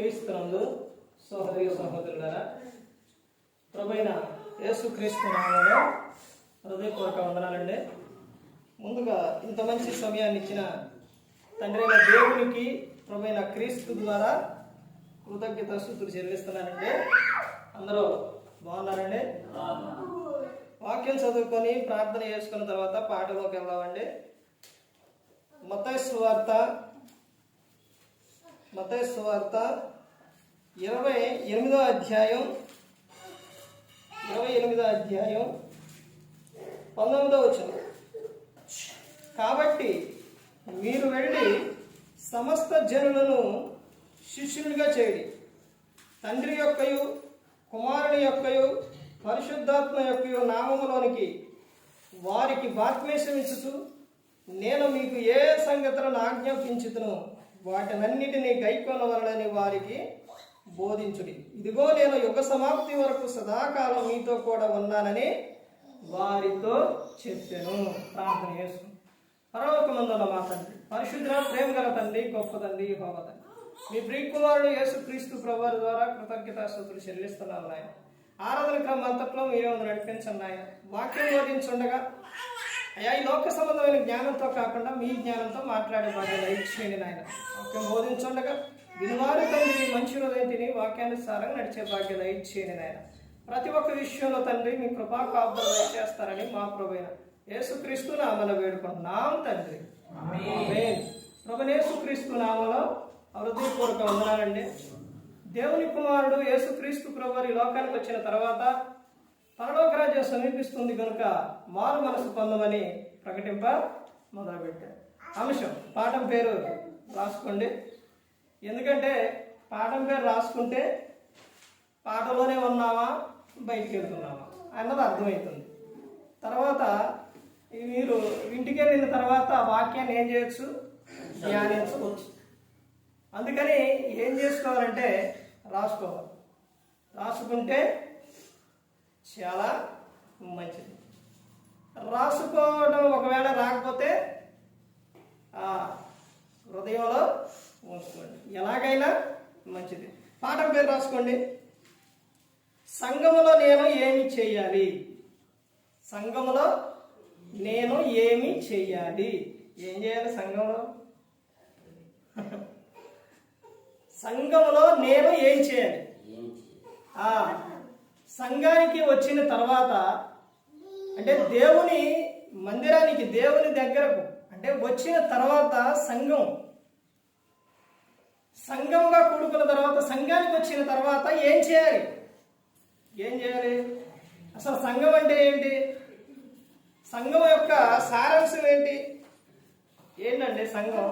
క్రీస్తునందు సహోదరి సహోదరులారా, ప్రభువైన యేసుక్రీస్తు నామములో హృదయపూర్వక వందనాలండి. ముందుగా ఇంత మంచి సమయాన్ని ఇచ్చిన తండ్రి అయిన దేవునికి ప్రభువైన క్రీస్తు ద్వారా కృతజ్ఞతాస్తుతులు చెల్లిస్తున్నానండి. అందరూ బాగున్నారండి? వాక్యం చదువుకొని ప్రార్థన చేసుకున్న తర్వాత పాటలోకి వెళ్దామండి. మత్తయి సువార్త 28వ అధ్యాయం 19వ వచనం. కాబట్టి మీరు వెళ్ళి సమస్త జనులను శిష్యులుగా చేయండి, తండ్రి యొక్కయు కుమారుని యొక్కయు పరిశుద్ధాత్మ యొక్కయు నామములోనికి వారికి బాప్తిస్మమిచ్చుచు నేను మీకు ఏ సంగతులను ఆజ్ఞాపించుతును వాటినన్నిటినీ గైకొనవలనని వారికి బోధించుడి. ఇదిగో నేను యుగ సమాప్తి వరకు సదాకాలం మీతో కూడా ఉన్నానని వారితో చెప్పాను. ప్రార్థన చేసుకుని పరలోకమందున్న మా తండ్రి, పరిశుద్ధ ప్రేమ గల తండ్రి, గొప్ప తండ్రి, యెహోవా తండ్రి, మీ ప్రియకుమారుడు యేసుక్రీస్తు ప్రభువారి ద్వారా కృతజ్ఞతాస్తుతులు చెల్లిస్తున్నాను నాయన. ఆరాధన క్రమం అంతట్లో మీరే నడిపించండి ఆయన. వాక్యం బోధించుండగా అయ్యా ఈ లోక సంబంధమైన జ్ఞానంతో కాకుండా మీ జ్ఞానంతో మాట్లాడే భాగ్యం దయచేయండి నాయన. వాక్యం బోధించుండగా వినివారి తండ్రి మంచి హృదయం తిని వాక్యానుసారంగా నడిచే భాగ్యం దయచేయండి నాయన. ప్రతి ఒక్క విషయంలో తండ్రి మీ కృపా కాపుదల దయచేస్తారని మా ప్రభువైన యేసుక్రీస్తు నామములో వేడుకుంటున్నాం తండ్రి, ఆమేన్. ప్రభువైన యేసుక్రీస్తు నామములో హృదయపూర్వక వందనాలండి. దేవుని కుమారుడు యేసుక్రీస్తు ప్రభువారు ఈ లోకానికి వచ్చిన తర్వాత పరలోక రాజ్యం సమీపిస్తుంది కనుక మారు మనసు పొందమని ప్రకటింప మొదలుపెట్టారు. అంశం పాఠం పేరు రాసుకోండి. ఎందుకంటే పాఠం పేరు రాసుకుంటే పాటలోనే ఉన్నామా బయటికి వెళ్తున్నామా అన్నది అర్థమవుతుంది. తర్వాత మీరు ఇంటికి వెళ్ళిన తర్వాత ఆ వాక్యాన్ని ఏం చేయొచ్చు, ధ్యానించవచ్చు. అందుకని ఏం చేసుకోవాలంటే రాసుకోవాలి. రాసుకుంటే చాలా మంచిది. రాసుకోవడం ఒకవేళ రాకపోతే హృదయంలో ఉంచుకోండి, ఎలాగైనా మంచిది. పాఠం పేరు రాసుకోండి. సంఘములో నేను ఏమి చెయ్యాలి? సంఘములో నేను ఏమి చెయ్యాలి? ఏం చేయాలి సంఘంలో? సంఘములో నేను ఏం చేయాలి? సంఘానికి వచ్చిన తర్వాత అంటే దేవుని మందిరానికి, దేవుని దగ్గరకు అంటే వచ్చిన తర్వాత సంఘంగా కూడుకున్న తర్వాత సంఘానికి వచ్చిన తర్వాత ఏం చేయాలి? అసలు సంఘం అంటే ఏంటి? సంఘం యొక్క సారాంశం ఏంటంటే సంఘం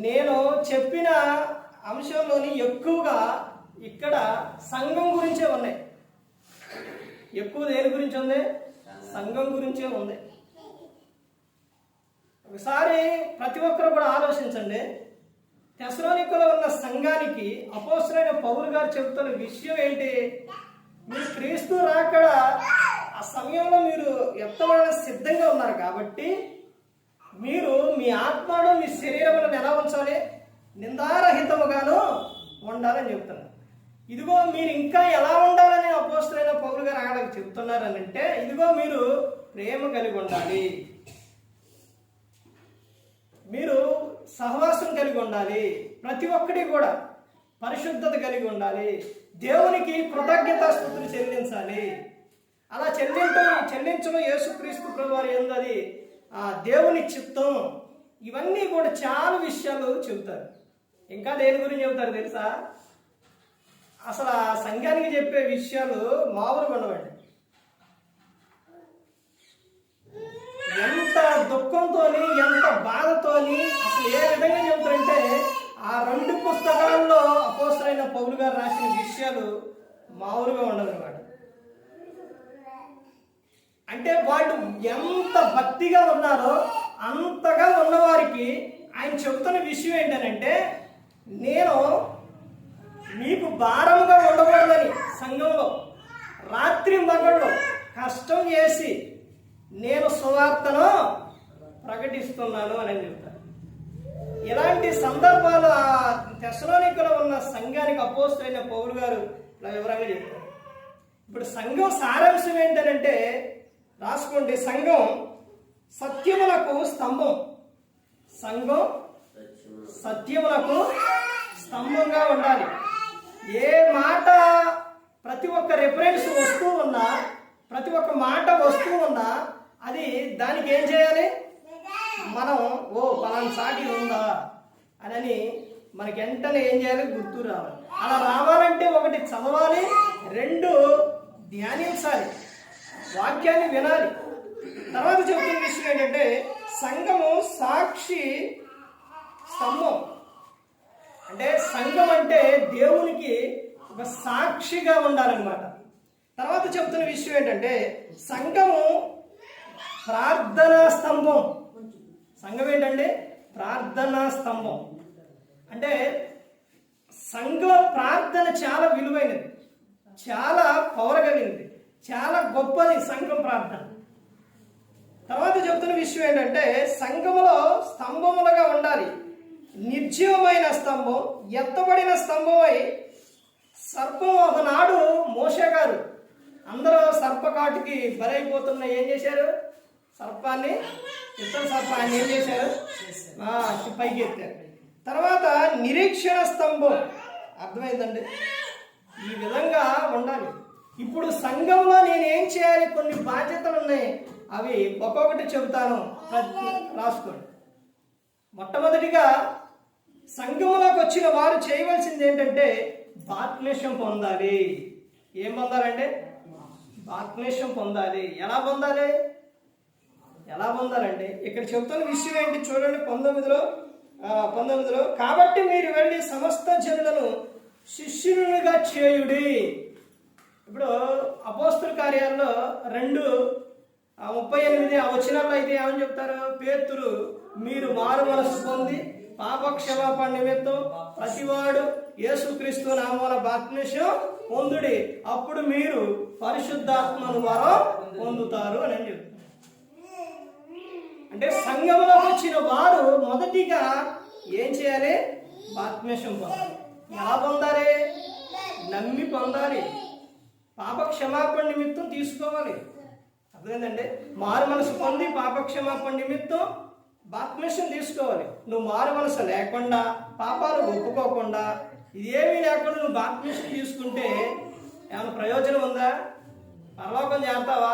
నేను చెప్పిన అంశంలోని ఎక్కువగా ఇక్కడ సంఘం గురించే ఉన్నాయి. ఎక్కువ దేని గురించి ఉంది? సంఘం గురించే ఉంది. ఒకసారి ప్రతి ఒక్కరు కూడా ఆలోచించండి. తెస్సలోనికలో ఉన్న సంఘానికి అపోస్తలుడైన పౌలు గారు చెబుతున్న విషయం ఏంటి? మీరు క్రీస్తు రాకడ ఆ సమయంలో మీరు ఎత్తబడడానికి సిద్ధంగా ఉన్నారు కాబట్టి మీరు మీ ఆత్మను మీ శరీరములను ఎలా ఉంచాలి? నిందారహితముగాను ఉండాలని చెప్తున్నారు. ఇదిగో మీరు ఇంకా ఎలా ఉండాలని అపోస్తలుడైన పౌలు గారు అక్కడ చెప్తున్నారని అంటే, ఇదిగో మీరు ప్రేమ కలిగి ఉండాలి, మీరు సహవాసం కలిగి ఉండాలి, ప్రతి ఒక్కటి కూడా పరిశుద్ధత కలిగి ఉండాలి, దేవునికి కృతజ్ఞతాస్తుతులు చెల్లించాలి. అలా చెల్లించడం యేసుక్రీస్తు ప్రభువారి యందు అది దేవుని చిత్తం. ఇవన్నీ కూడా చాలా విషయాలు చెబుతారు. ఇంకా దేని గురించి చెబుతారు తెలుసా? అసలు ఆ సంఘానికి చెప్పే విషయాలు మామూలుగా ఉండవండి. ఎంత దుఃఖంతో, ఎంత బాధతోని అసలు ఏ విధంగా చెబుతారంటే ఆ 2 పుస్తకాల్లో అపోస్తలుడైన పౌలు గారు రాసిన విషయాలు మామూలుగా ఉండదన్నమాట. అంటే వాళ్ళు ఎంత భక్తిగా ఉన్నారో అంతగా ఉన్నవారికి ఆయన చెబుతున్న విషయం ఏంటనంటే, నేను మీకు భారముగా ఉండకూడదని సంఘంలో రాత్రి మగళ్ళు కష్టం చేసి నేను సువార్తను ప్రకటిస్తున్నాను అని చెప్తారు. ఇలాంటి సందర్భాలు తెస్సలోనికలో ఉన్న సంఘానికి అపోస్తలుడైన పౌలు గారు ఇలా వివరంగా చెప్పారు. ఇప్పుడు సంఘం సారాంశం ఏంటంటే రాసుకోండి, సంఘం సత్యములకు స్తంభం. సంఘం సత్యములకు స్తంభంగా ఉండాలి. ఏ మాట ప్రతి ఒక్క రెఫరెన్స్ వస్తూ ఉన్నా, ప్రతి ఒక్క మాట వస్తూ ఉన్నా అది దానికి ఏం చేయాలి, మనం పలానా సాటి ఉందా అని మనకి వెంటనే ఏం చేయాలి, గుర్తు రావాలి. అలా రావాలంటే ఒకటి చదవాలి, రెండు ధ్యానించాలి, వాక్యాన్ని వినాలి. తర్వాత చెబుతున్న విషయం ఏంటంటే సంఘము సాక్షి స్తంభం. అంటే సంఘం అంటే దేవునికి ఒక సాక్షిగా ఉండాలన్నమాట. తర్వాత చెబుతున్న విషయం ఏంటంటే సంఘము ప్రార్థనా స్తంభం. సంఘం ఏంటంటే ప్రార్థనా స్తంభం. అంటే సంఘ ప్రార్థన చాలా విలువైనది, చాలా పవర్ కలిగినది, చాలా గొప్పది సంఘం ప్రార్థన. తర్వాత చెబుతున్న విషయం ఏంటంటే సంఘములో స్తంభములుగా ఉండాలి. నిర్జీవమైన స్తంభం, ఎత్తబడిన స్తంభమై సర్పం. ఒకనాడు మోషే గారు అందరూ సర్పకాటికి బలైపోతున్న ఏం చేశారు, సర్పాన్ని, ఇతర సర్పాన్ని ఏం చేశారు, పైకి ఎత్తారు. తర్వాత నిరీక్షణ స్తంభం. అర్థమైందండి? ఈ విధంగా ఉండాలి. ఇప్పుడు సంఘంలో నేను ఏం చేయాలి, కొన్ని బాధ్యతలు ఉన్నాయి, అవి ఒక్కొక్కటి చెబుతాను, రాసుకోండి. మొట్టమొదటిగా సంఘంలోకి వచ్చిన వారు చేయవలసింది ఏంటంటే బాప్తిస్మం పొందాలి. ఏం పొందాలంటే బాప్తిస్మం పొందాలి. ఎలా పొందాలంటే ఇక్కడ చెబుతున్న విషయం ఏంటి చూడండి, 19లో కాబట్టి మీరు వెళ్ళి సమస్త జనులను శిష్యులుగా చేయుడి. ఇప్పుడు అపోస్తల కార్యాల్లో 2:38 ఆ వచనాల్లో అయితే ఏమని చెప్తారు, పేతురు మీరు మారు మనసు పొంది పాప క్షమాపణ నిమిత్తం ప్రతివాడు యేసుక్రీస్తు నామమున బాప్తిస్మం పొందుడి, అప్పుడు మీరు పరిశుద్ధాత్మను వరం పొందుతారు అని చెప్తారు. అంటే సంఘంలోకి వచ్చిన వారు మొదటిగా ఏం చేయాలి, బాప్తిస్మం పొందాలి. ఎలా పొందాలి, నమ్మి పొందాలి, పాప క్షమాపణ నిమిత్తం తీసుకోవాలి. అర్థమైందండి? మారు మనసు పొంది పాప క్షమాపణ నిమిత్తం బాప్తిస్మం తీసుకోవాలి. నువ్వు మారు మనసు లేకుండా, పాపాలు ఒప్పుకోకుండా, ఇదేమీ లేకుండా నువ్వు బాప్తిస్మం తీసుకుంటే ఏమైనా ప్రయోజనం ఉందా? పరలోకం చేస్తావా?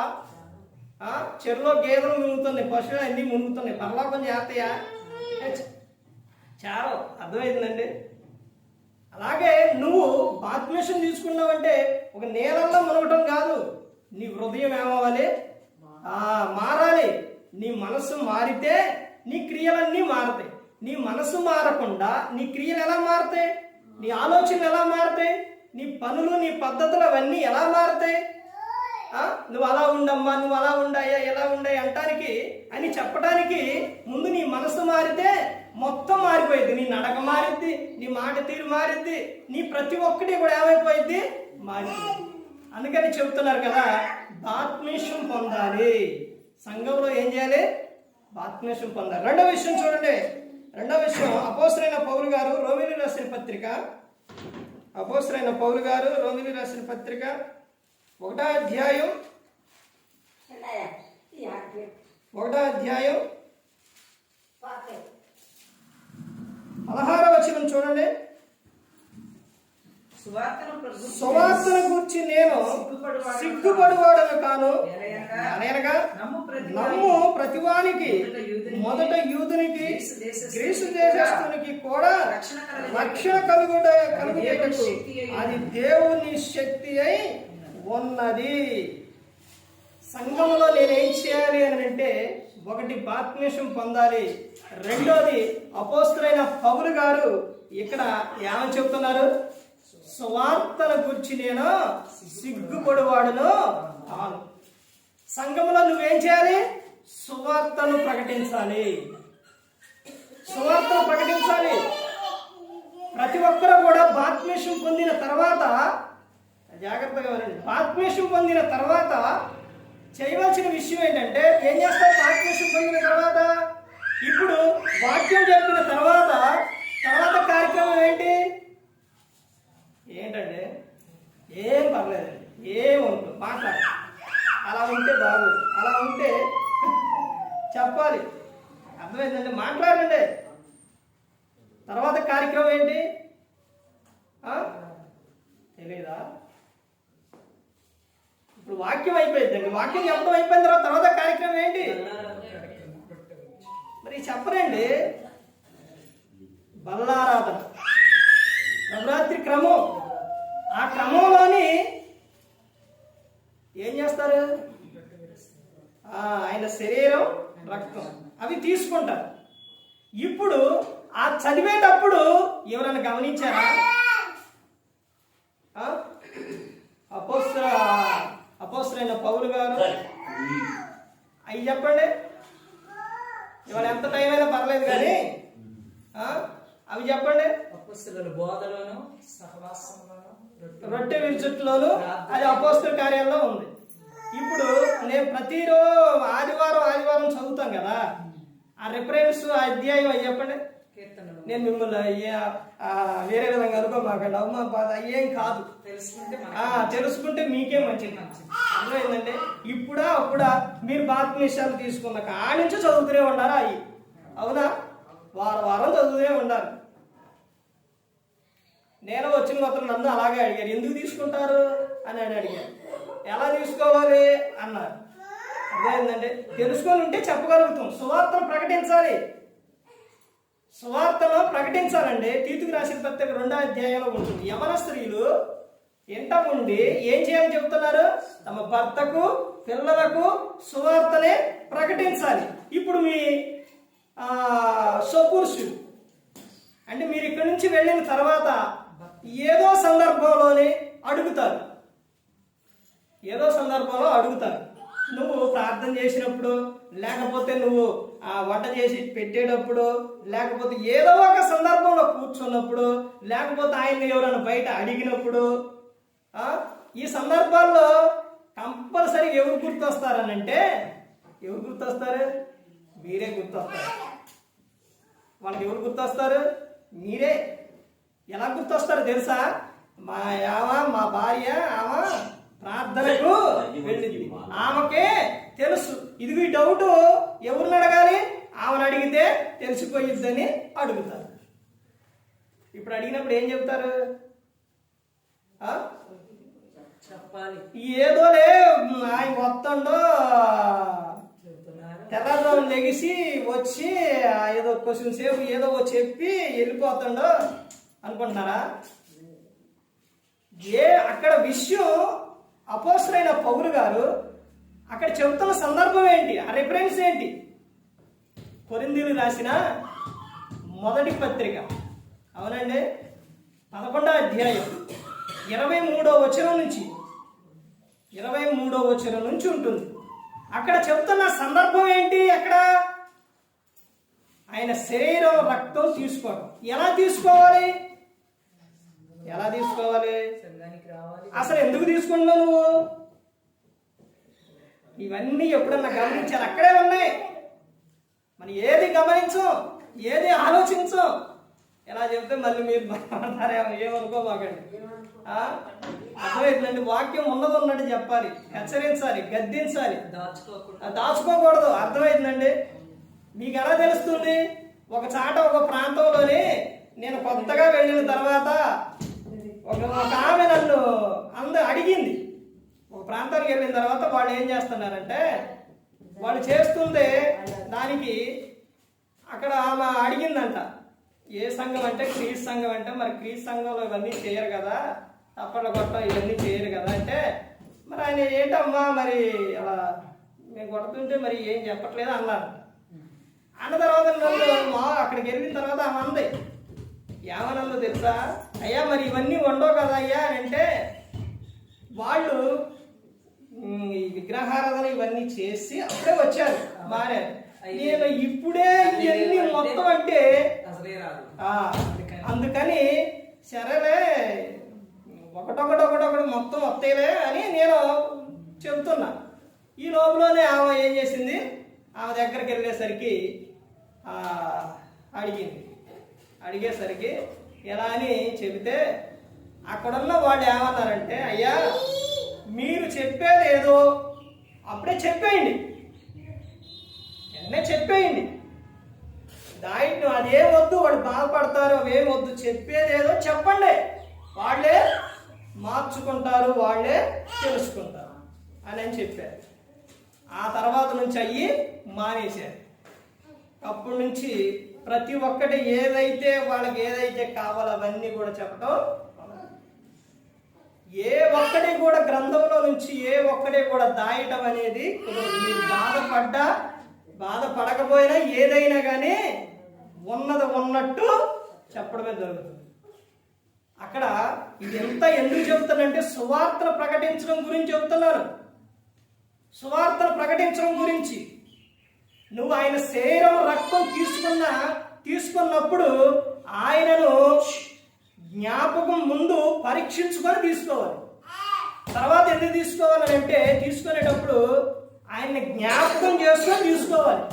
చెరువులో గేదెలు మునుగుతున్నాయి, పశువులు అన్నీ మునుగుతున్నాయి, పరలోకం చేస్తాయా? చాలా. అర్థమైందండి? అలాగే నువ్వు బాప్తిస్మం తీసుకున్నావంటే ఒక నీళ్ళల్లో మునగటం కాదు, నీ హృదయం ఏమవ్వాలి, మారాలి. నీ మనసు మారితే నీ క్రియలన్నీ మారుతాయి. నీ మనసు మారకుండా నీ క్రియలు ఎలా మారుతాయి, నీ ఆలోచనలు ఎలా మారుతాయి, నీ పనులు, నీ పద్ధతులు అవన్నీ ఎలా మారుతాయి? నువ్వు అలా ఉండమ్మా, నువ్వు అలా ఉండాయా, ఎలా ఉండాయి అంటానికి అని చెప్పడానికి ముందు నీ మనసు మారితే మొత్తం మారిపోయింది. నీ నడక మారిద్ది, నీ మాట తీరు మారిద్ది, నీ ప్రతి ఒక్కటి కూడా ఏమైపోయింది, మారిపోయింది. అందుకని చెబుతున్నారు కదా, బాప్తిస్మం పొందాలి. సంఘంలో ఏం చేయాలి, బాప్తిస్మం పొందాలి. రెండో విషయం చూడండి, రెండో విషయం అపోస్తలుడైన పౌలు గారు రోమీయులకు రాసిన పత్రిక, అపోస్తలుడైన పౌలు గారు రోమీయులకు రాసిన పత్రిక 1వ అధ్యాయం 16వ వచనం చూడండి. సువార్తను గూర్చి నేను సిగ్గుపడువాడను కాను, అనగా నమ్ము ప్రతివానికి మొదట యూదునికి గ్రీసు దేశస్థునికి కూడా రక్షణ కలుగుటకు అది దేవుని శక్తి అయి ఉన్నది. సంఘంలో నేనేం చేయాలి అని అంటే ఒకటి బాప్తిస్మం పొందాలి, రెండోది అపోస్తలుడైన పౌలు గారు ఇక్కడ ఏమని చెప్తున్నారు, సువార్తల గురించి నేను సిగ్గుపడువాడును కాను. సంఘంలో నువ్వేం చేయాలి, సువార్తను ప్రకటించాలి, సువార్తను ప్రకటించాలి. ప్రతి ఒక్కరూ కూడా బాప్తిస్మం పొందిన తర్వాత, జాగ్రత్తగా వినండి, బాప్తిస్మం పొందిన తర్వాత చేయవలసిన విషయం ఏంటంటే ఏం చేస్తావు, బాప్తిస్మం పొందిన తర్వాత ఇప్పుడు వాక్యం చెప్పిన తర్వాత తర్వాత కార్యక్రమం ఏంటంటే ఏం పర్లేదండి, ఏం ఉంటుంది మాట్లాడు. అలా ఉంటే బాగోదు, అలా ఉంటే చెప్పాలి. అర్థమైందండి? మాట్లాడండి. తర్వాత కార్యక్రమం ఏంటి తెలీదా? ఇప్పుడు వాక్యం అయిపోయిందండి. వాక్యం చెప్పడం అయిపోయిన తర్వాత కార్యక్రమం ఏంటి మరి చెప్పరండి. బల్లారాధన, నవరాత్రి క్రమం. ఆ క్రమంలోని ఏం చేస్తారు? ఆయన శరీరం, రక్తం అవి తీసుకుంటారు. ఇప్పుడు ఆ చదివేటప్పుడు ఎవరైనా గమనించారా? అపోస్తలుడైన పౌలు గారు అవి చెప్పండి. ఇవాళ ఎంత టైం అయినా పర్లేదు కానీ అవి చెప్పండి. అపోస్తలుల బోధలోను, సహవాసంలోను, రొట్టె విరుచుట్లోను అది అపోస్తల కార్యాల్లో ఉంది. ఇప్పుడు నేను ప్రతిరోజు ఆదివారం చదువుతాం కదా, ఆ రిఫరెన్స్ ఆ అధ్యాయం అవి చెప్పండి. నేను మిమ్మల్ని వేరే విధంగా అనుకోమాకండి, అమ్మ బాధ అయ్యేం కాదు. తెలుసుకుంటే మీకే మంచిది. అర్థమైందంటే అప్పుడా మీరు బాప్తిస్మాలు తీసుకున్నాక ఆ నుంచి చదువుతూనే ఉండారా? అవి అవునా? వారం చదువుతూనే ఉండాలి. నేను వచ్చిన కొత్త నన్ను అలాగే అడిగారు, ఎందుకు తీసుకుంటారు అని అడిగారు. ఎలా తీసుకోవాలి అన్నారు. అర్థమైందంటే తెలుసుకొని ఉంటే చెప్పగలుగుతాం. సువార్తను ప్రకటించాలి, సువార్తను ప్రకటించాలండి. తీతుకు రాసిన పత్రిక 2వ అధ్యాయంలో ఉంటుంది. యవన స్త్రీలు ఎంట ఉండి ఏం చేయాలని చెబుతున్నారు? తమ భర్తకు, పిల్లలకు సువార్తనే ప్రకటించాలి. ఇప్పుడు మీ స్వపురుషుడు అంటే మీరు ఇక్కడి నుంచి వెళ్ళిన తర్వాత ఏదో సందర్భంలో అడుగుతారు. నువ్వు ప్రార్థన చేసినప్పుడు, లేకపోతే నువ్వు వంట చేసి పెట్టేటప్పుడు, లేకపోతే ఏదో ఒక సందర్భంలో కూర్చున్నప్పుడు, లేకపోతే ఆయన్ని ఎవరైనా బయట అడిగినప్పుడు, ఈ సందర్భాల్లో కంపల్సరీ ఎవరు గుర్తొస్తారనంటే ఎవరు గుర్తొస్తారు? మీరే గుర్తొస్తారు. వాళ్ళకి ఎవరు గుర్తొస్తారు? మీరే. ఎలా గుర్తొస్తారు తెలుసా? మా భార్య ఆమె ప్రార్థనకు వెళ్ళింది, ఆమెకే తెలుసు. ఇదిగో ఈ డౌట్ ఎవరిని అడగాలి? ఆమెను అడిగితే తెలిసిపోయిద్దని అడుగుతారు. ఇప్పుడు అడిగినప్పుడు ఏం చెప్తారు? చెప్పాలి. ఏదోలే ఆయన వస్తుండో తెల్లవారు లెగిసి వచ్చి ఏదో కొంచెం సేపు ఏదో చెప్పి వెళ్ళిపోతుండో అనుకుంటున్నారా? అక్కడ విషయం అపోస్తలుడైన పౌలు గారు అక్కడ చెబుతున్న సందర్భం ఏంటి? ఆ రిఫరెన్స్ ఏంటి? కొరింథీయులకు రాసిన మొదటి పత్రిక, అవునండి, 11వ అధ్యాయం 23వ వచనం నుంచి ఉంటుంది. అక్కడ చెబుతున్న సందర్భం ఏంటి? అక్కడ ఆయన శరీరం, రక్తం తీసుకోవడం. ఎలా తీసుకోవాలి? అసలు ఎందుకు తీసుకుంటున్నావు నువ్వు? ఇవన్నీ ఎప్పుడన్నా గమనించాలి? అక్కడే ఉన్నాయి. మనం ఏది గమనించం, ఏది ఆలోచించం. ఎలా చెప్తే మళ్ళీ మీరు మాట్లాడతారేమో, ఏమనుకోమాకండి. అర్థమైందండి? వాక్యం ఉన్నట్టు చెప్పాలి, హెచ్చరించాలి, గద్దించాలి, దాచుకోకూడదు. అర్థమైందండి? మీకు ఎలా తెలుస్తుంది? ఒక ప్రాంతంలోనే నేను కొత్తగా వెళ్ళిన తర్వాత ఒక ఆమె నన్ను అడిగింది. ఒక ప్రాంతానికి వెళ్ళిన తర్వాత వాళ్ళు ఏం చేస్తున్నారంటే, వాళ్ళు చేస్తుందే దానికి అక్కడ ఆమె అడిగిందంట, ఏ సంఘం అంటే క్రీస్తు సంఘం. అంటే మరి క్రీస్తు సంఘంలో ఇవన్నీ చేయరు కదా, తప్పట్ల కొట్టం ఇవన్నీ చేయరు కదా. అంటే మరి ఆయన ఏంటమ్మా మరి అలా మేము కొడుతుంటే మరి ఏం చెప్పట్లేదు అన్నారు. అన్న తర్వాత నన్ను అక్కడికి వెళ్ళిన తర్వాత ఆమె అంది, ఏమనందో తెలుసా? అయ్యా మరి ఇవన్నీ ఉండవు కదా అయ్యా అని. అంటే వాళ్ళు విగ్రహారాధన ఇవన్నీ చేసి అప్పుడే వచ్చారు, మారారు. నేను ఇప్పుడే ఇవన్నీ మొత్తం అంటే అందుకని సరేలే ఒకటొకటి మొత్తం వస్తాయిలే అని నేను చెబుతున్నా. ఈ లోపలనే ఆమె ఏం చేసింది? ఆమె దగ్గరికి వెళ్ళేసరికి అడిగింది, అడిగేసరికి ఎలా అని చెబితే అక్కడున్న వాళ్ళు ఏమన్నారంటే, అయ్యా మీరు చెప్పేది ఏదో అప్పుడే చెప్పేయండి, వెంటనే చెప్పేయండి, దాయిని అదేం వద్దు, వాడు బాధపడతారు, అవేం వద్దు, చెప్పేదేదో చెప్పండి, వాళ్ళే మార్చుకుంటారు, వాళ్ళే తెలుసుకుంటారు అని చెప్పారు. ఆ తర్వాత నుంచి అయ్యి మానేశారు. అప్పటి నుంచి ప్రతి ఒక్కటి ఏదైతే వాళ్ళకి ఏదైతే కావాలో అవన్నీ కూడా చెప్పటం, ఏ ఒక్కటి కూడా గ్రంథంలో నుంచి ఏ ఒక్కటి కూడా దాయటం అనేది కుదరదు. మీరు బాధపడకపోయినా ఏదైనా కానీ ఉన్నది ఉన్నట్టు చెప్పడమే జరుగుతుంది. అక్కడ ఇది ఎంత ఎందుకు చెబుతానంటే సువార్తను ప్రకటించడం గురించి చెబుతున్నాను. సువార్తను ప్రకటించడం గురించి. నువ్వు ఆయన శరీరం రక్తం తీసుకున్నప్పుడు ఆయనను జ్ఞాపకం ముందు పరీక్షించుకొని తీసుకోవాలి. తర్వాత ఎందుకు తీసుకోవాలని అంటే తీసుకునేటప్పుడు ఆయన్ని జ్ఞాపకం చేసుకొని తీసుకోవాలి.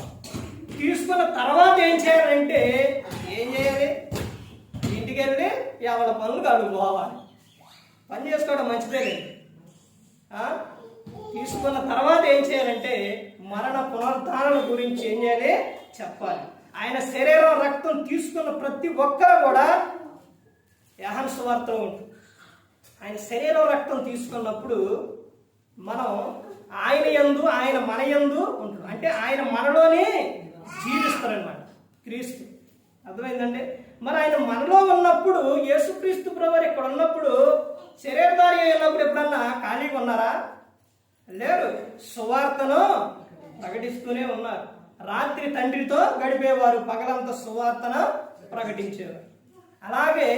తీసుకున్న తర్వాత ఏం చేయాలంటే ఏం చేయాలి? ఇంటికి వెళ్ళి ఎవరి పనులు కడుక్కోవాలి. పని చేసుకోవడం మంచిదే లేదు. తీసుకున్న తర్వాత ఏం చేయాలంటే మరణ పునరుద్ధారణ గురించి ఏం చేయాలి చెప్పాలి. ఆయన శరీరం రక్తం తీసుకున్న ప్రతి ఒక్కరు కూడా యోహాను సువార్తలో ఉంటుంది. ఆయన శరీరం రక్తం తీసుకున్నప్పుడు మనం ఆయన యందు ఆయన మన యందు ఉంటుంది. అంటే ఆయన మనలోనే జీవిస్తారనమాట క్రీస్తు. అర్థమైందండి? మరి ఆయన మనలో ఉన్నప్పుడు యేసుక్రీస్తు ప్రభువారు ఇక్కడ ఉన్నప్పుడు శరీరధారి అయినప్పుడు ఎప్పుడన్నా ఖాళీగా ఉన్నారా? లేరు. సువార్తను ప్రకటిస్తూనే ఉన్నారు. రాత్రి తండ్రితో గడిపేవారు, పగలంతా సువార్తను ప్రకటించేవారు. అలాగే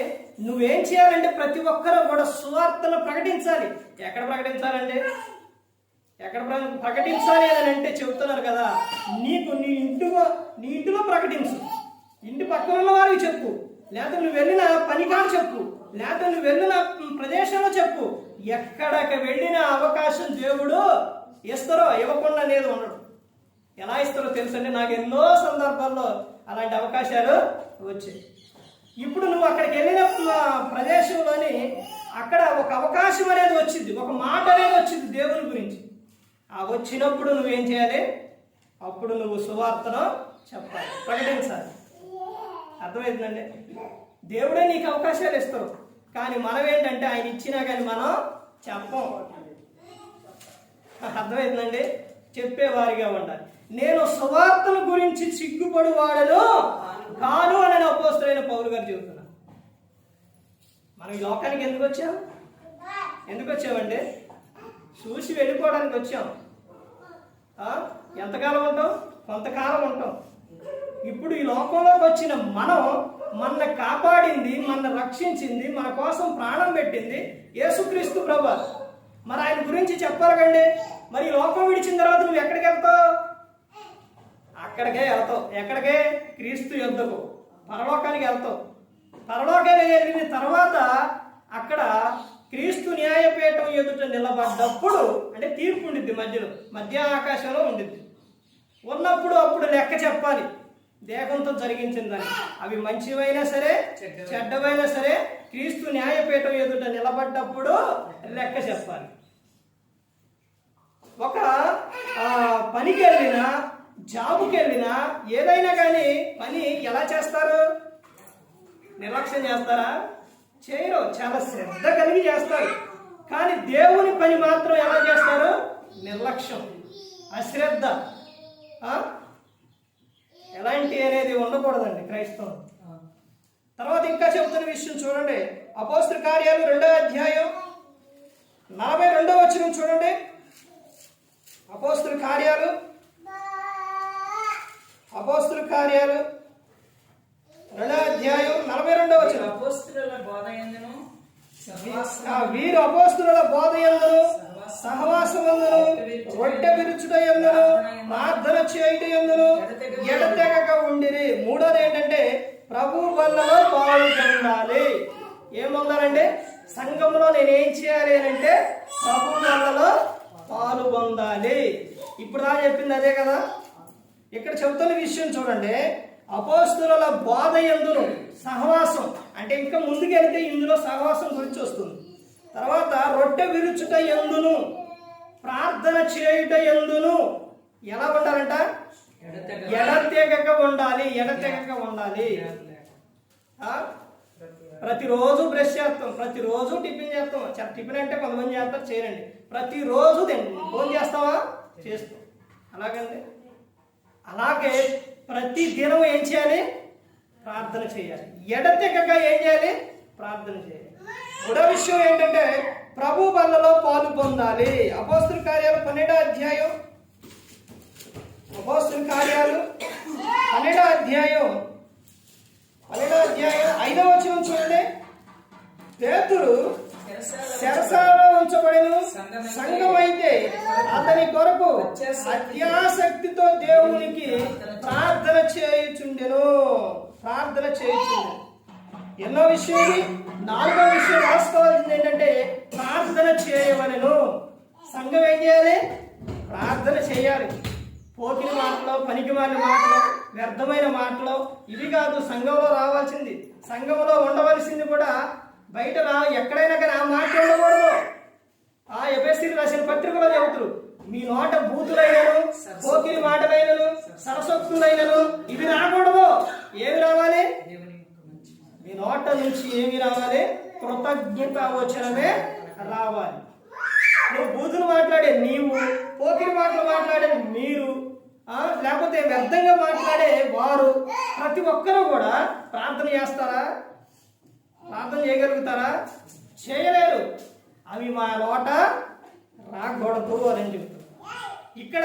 నువ్వేం చేయాలంటే ప్రతి ఒక్కరూ కూడా సువార్తను ప్రకటించాలి. ఎక్కడ ప్రకటించాలండి? ఎక్కడ ప్రకటించాలి అని అంటే చెబుతున్నారు కదా, నీకు నీ ఇంటిలో ప్రకటించు, ఇంటి పక్కన ఉన్న వారికి చెప్పు, లేకపోతే నువ్వు వెళ్ళిన పనికాడ చెప్పు, లేకపోతే నువ్వు వెళ్ళిన ప్రదేశంలో చెప్పు. ఎక్కడికి వెళ్ళిన అవకాశం దేవుడు ఇస్తారో ఇవ్వకుండా అనేది ఉండడు. ఎలా ఇస్తారో తెలుసండి, నాకు ఎన్నో సందర్భాల్లో అలాంటి అవకాశాలు వచ్చాయి. ఇప్పుడు నువ్వు అక్కడికి వెళ్ళిన ప్రదేశంలోని అక్కడ ఒక అవకాశం అనేది వచ్చింది, ఒక మాట అనేది వచ్చింది దేవుని గురించి. ఆ వచ్చినప్పుడు నువ్వేం చేయాలి? అప్పుడు నువ్వు సువార్తను చెప్పాలి, ప్రకటించాలి. అర్థమవుతుందండి? దేవుడే నీకు అవకాశాలు ఇస్తారు, కానీ మనం ఏంటంటే ఆయన ఇచ్చినా కానీ మనం చెప్పం. అర్థమవుతుందండి? చెప్పేవారిగా ఉండాలి. నేను సువార్తల గురించి సిగ్గుపడు వాడను కాను అని అపోస్తలుడైన పౌలు గారు చెబుతున్నా. మనం ఈ లోకానికి ఎందుకు వచ్చామండి? చూసి వెళ్ళిపోవడానికి వచ్చాం. ఎంతకాలం ఉంటాం? కొంతకాలం ఉంటాం. ఇప్పుడు ఈ లోకంలోకి వచ్చిన మన కాపాడింది, మన రక్షించింది, మన కోసం ప్రాణం పెట్టింది యేసుక్రీస్తు ప్రభువు. మరి ఆయన గురించి చెప్పాలి కండి. మరి ఈ లోకం విడిచిన తర్వాత నువ్వు ఎక్కడికి వెళ్తావు? అక్కడికే వెళ్తావు. ఎక్కడికే? క్రీస్తు యొద్దకు, పరలోకానికి వెళ్తావు. పరలోకానికి వెళ్ళిన తర్వాత అక్కడ క్రీస్తు న్యాయపీఠం ఎదుట నిలబడ్డప్పుడు, అంటే తీర్పు ఉండిద్ది, మధ్య ఆకాశంలో ఉండిద్ది. ఉన్నప్పుడు అప్పుడు లెక్క చెప్పాలి దేహంతో జరిగించిందని. అవి మంచివైనా సరే చెడ్డవైనా సరే క్రీస్తు న్యాయపీఠం ఎదుట నిలబడ్డప్పుడు లెక్క చెప్పాలి. ఒక పనికి వెళ్ళినా, జాబుకి వెళ్ళినా, ఏదైనా కానీ పని ఎలా చేస్తారు? నిర్లక్ష్యం చేస్తారా? చేయరు. చాలా శ్రద్ధ కలిగి చేస్తారు. కానీ దేవుని పని మాత్రం ఎలా చేస్తారు? నిర్లక్ష్యం, అశ్రద్ధ, ఎలాంటి అనేది ఉండకూడదండి క్రైస్తవం. తర్వాత ఇంకా చెబుతున్న విషయం చూడండి. అపోస్తల కార్యాలు 2వ అధ్యాయం 42వ వచనం చూడండి. అపోస్తల కార్యాలు 2వ అధ్యాయం 42వ వచనం. వీరు అపోస్తలుల బోధ యందును సహవాసమందును రొట్టె విరుచుట యందును ప్రార్థన చేయుట యందును ఎడతెగక ఉండిరి. మూడోది ఏంటంటే ప్రభు బల్లలో పాల్గొనాలి. ఏమొందాలంటే సంఘంలో నేనేం చేయాలి అని అంటే ప్రభు బల్లలో పాల్గొందాలి. ఇప్పుడు దా చెప్పింది అదే కదా. ఇక్కడ చెబుతున్న విషయం చూడండి. అపోస్తుల బోధ యందును సహవాసం, అంటే ఇంకా ముందుకెళ్తే ఇందులో సహవాసం గురించి వస్తుంది. తర్వాత రొట్టె విరుచుట యందును ప్రార్థన చేయుట యందును ఎలా ఉండాలంట? ఎడతెగక ఉండాలి. ఎడతెగక ఉండాలి. ప్రతిరోజు బ్రష్ చేస్తాం, ప్రతిరోజు టిఫిన్ చేస్తాం. టిఫిన్ అంటే కొంతమంది చేస్తారు, చేయండి. ప్రతిరోజు ఫోన్ చేస్తావా? చేస్తాం. అలాగండి. అలాగే ప్రతి దినం ఏం చేయాలి? ప్రార్థన చేయాలి. ఎడతెగక ఏం చేయాలి? ప్రార్థన చేయాలి. మూడో విషయం ఏంటంటే ప్రభు బల్లలో పాలు పొందాలి. అపోస్తుల కార్యాలు 12వ అధ్యాయం, అపోస్తుల కార్యాలు 12వ అధ్యాయం 5వ వచనం చూడండి. పేతురు చెరసాలలో ఉంచబడిన సంఘం అయితే అతని కొరకు అత్యాసక్తితో దేవునికి ప్రార్థన చేయుచుండెను. ప్రార్థన చేయుచుండెను. ఎన్నో విషయం. 4వ విషయం రాసుకోవాల్సింది ఏంటంటే ప్రార్థన చేయవలెను. సంఘం ఏం చేయాలి? ప్రార్థన చేయాలి. పోకిన మాటలు, పనికిమాలిన మాటలు, వ్యర్థమైన మాటలు ఇవి కాదు సంఘంలో రావాల్సింది. సంఘంలో ఉండవలసింది కూడా బయట ఎక్కడైనా కానీ ఆ మాట ఉండకూడదు. ఆ ఎఫెసీయులకు రాసిన పత్రికలో చెబుతారు, మీ నోట బూతులైనను, పోకిరి మాటలైనను, సరసోక్తులైనను ఇవి రాకూడదు. ఏమి రావాలి? మీ నోట నుంచి ఏమి రావాలి? కృతజ్ఞత వచనమే రావాలి. నువ్వు బూతులు మాట్లాడే నీవు, పోకిరి మాటలు మాట్లాడే మీరు, లేకపోతే వ్యర్థంగా మాట్లాడే వారు, ప్రతి ఒక్కరూ కూడా ప్రార్థన చేస్తారా? ప్రార్థన చేయగలుగుతారా? చేయలేరు. అవి మా నోట రాకూడదు అని చెబుతారు. ఇక్కడ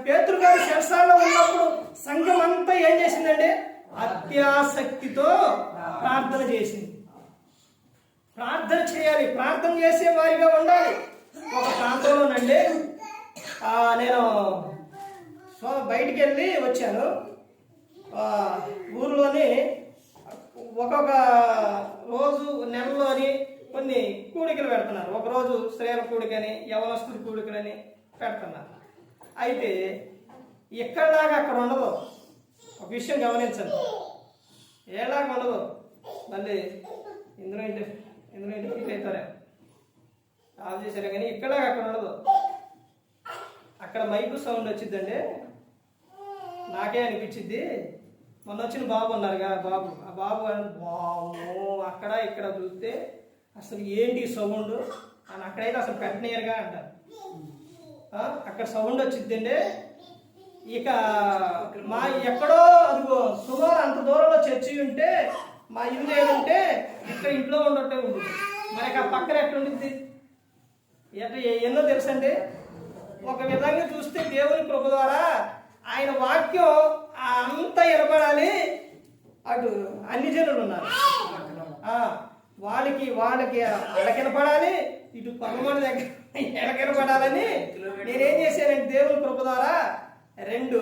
పేతురు గారు చెరసాలలో ఉన్నప్పుడు సంఘం అంతా ఏం చేసిందంటే అత్యాసక్తితో ప్రార్థన చేసింది. ప్రార్థన చేయాలి. ప్రార్థన చేసే వారిగా ఉండాలి. ఒక ప్రాంతంలోనండి నేను బయటికి వెళ్ళి వచ్చాను. ఊరిలోని ఒక్కొక్క రోజు నెలలోని కొన్ని కూడికలు పెడుతున్నారు. ఒకరోజు స్త్రీల కూడికని, యవనస్తుల కూడికలని పెడుతున్నారు. అయితే ఎక్కడలాగా అక్కడ ఉండదు. ఒక విషయం గమనించండి, ఏలాగా ఉండదు. మళ్ళీ ఇందులో ఇంటి ఫీల్ అవుతారే ఆఫ్ చేశారు కానీ ఇక్కడ అక్కడ ఉండదు. అక్కడ మైకు సౌండ్ వచ్చిందండి. నాకే అనిపించింది. మొన్న వచ్చిన బాబు ఉన్నారుగా, ఆ బాబు అక్కడ ఇక్కడ చూస్తే అసలు ఏంటి సౌండ్ అని అక్కడైతే అసలు పెట్టనీయరుగా అంటారు. అక్కడ సౌండ్ వచ్చిందండి. ఇక మా ఎక్కడో అదిగో సుమారు అంత దూరంలో చర్చి ఉంటే మా ఇల్లు ఏదంటే ఇక్కడ ఇంట్లో ఉండటం ఉంటుంది. మనకి ఆ పక్కన ఎట్లుంటుంది ఎన్నో తెలుసండి. ఒక విధంగా చూస్తే దేవుని కృప ద్వారా ఆయన వాక్యం అంత వినపడాలి. అటు అన్ని జనులు ఉన్నారు, వాళ్ళకి అడకినపడాలి, ఇటు కొంతమంది దగ్గర ఎడకినపడాలని నేనేం చేశానంటే దేవుని కృప ద్వారా 2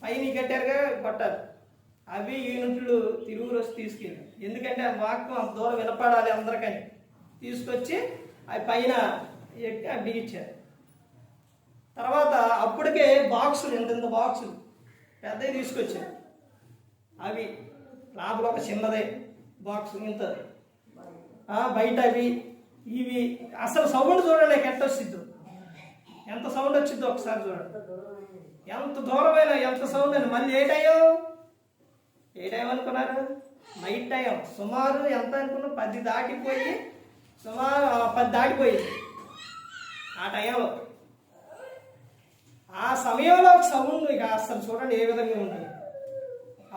పైన కట్టారుగా కొట్టారు. అవి యూనిట్లు తిరుగు రోజు తీసుకెళ్ళి, ఎందుకంటే ఆ వాక్యం అంత దూరం వినపడాలి అందరికని తీసుకొచ్చి అవి పైన బిగించారు. తర్వాత అప్పటికే బాక్సులు, ఎంత బాక్సులు పెద్దవి తీసుకొచ్చారు. అవి లోపల ఒక చిన్నదే బాక్స్ ఇంత, బయట అవి ఇవి. అసలు సౌండ్ చూడండి ఎట్ట వచ్చిద్దు, ఎంత సౌండ్ వచ్చిద్దో ఒకసారి చూడండి. ఎంత దూరమైన ఎంత సౌండ్ అని. మళ్ళీ ఏ టైం అనుకున్నారు? Night time. సుమారు ఎంత అనుకున్నా 10 దాటిపోయి, సుమారు 10 దాటిపోయింది ఆ టైంలో. ఆ సమయంలో సౌండ్ ఇక అసలు చూడండి ఏ విధంగా ఉంటుంది.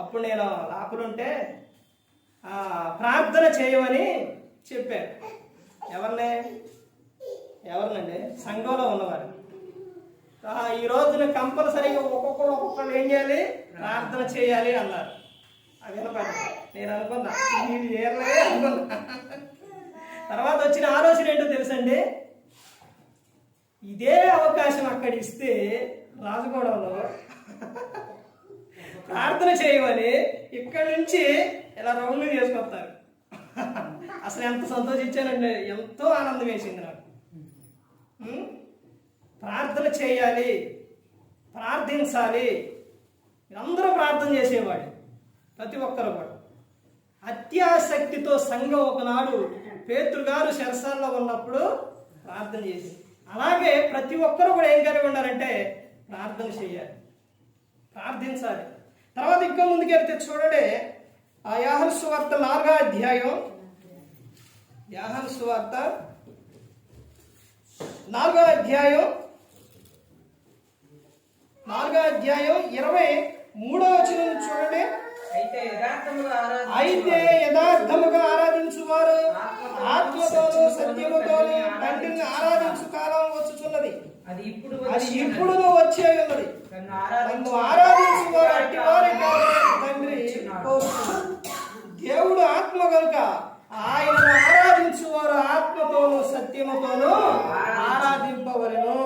అప్పుడు నేను లోపలుంటే ప్రార్థన చేయమని చెప్పాను. ఎవరినండి? సంఘంలో ఉన్నవారు. ఈ రోజున కంపల్సరీగా ఒక్కొక్కరు ఏం చేయాలి? ప్రార్థన చేయాలి అన్నారు. అది వినపడి నేను అనుకున్నా ఇది ఏర్లే అనుకున్నా. తర్వాత వచ్చిన ఆలోచన ఏంటో తెలుసండి, ఇదే అవకాశం అక్కడ ఇస్తే రాజగోడంలో ప్రార్థన చేయమని ఇక్కడి నుంచి ఇలా రౌండ్లు చేసుకొస్తారు. అసలు ఎంత సంతోషించానండి, ఎంతో ఆనందం వేసింది నాకు. ప్రార్థన చేయాలి, ప్రార్థించాలి. అందరూ ప్రార్థన చేసేవాడు. ప్రతి ఒక్కరు కూడా అత్యాసక్తితో సంఘం ఒకనాడు పేతురు గారు చెరసాల్లో ఉన్నప్పుడు ప్రార్థన చేసింది. అలాగే ప్రతి ఒక్కరు కూడా ఏం కలిగి ఉండాలంటే ప్రార్థన చేయాలి, ప్రార్థించాలి. తర్వాత ఇంకా ముందుకెళ్తే చూడండి, ఆ యోహాను సువార్త 4వ అధ్యాయం, యోహాను సువార్త 4వ అధ్యాయం 23వ వచనం చూడండి. అయితే యథార్థముగా ఆరాధించువారు ఆత్మతోనూ సత్యముతోనూ తండ్రిని ఆరాధించు కాలం వచ్చుచున్నది, అది ఇప్పుడు వచ్చే ఉన్నది. నన్ను ఆరాధించువారు అట్టివారే కావాలని తండ్రి కోరుచున్నాడు. దేవుడు ఆత్మ కనుక ఆయనను ఆరాధించువారు ఆత్మతోనూ సత్యముతోనూ ఆరాధింపవలెను.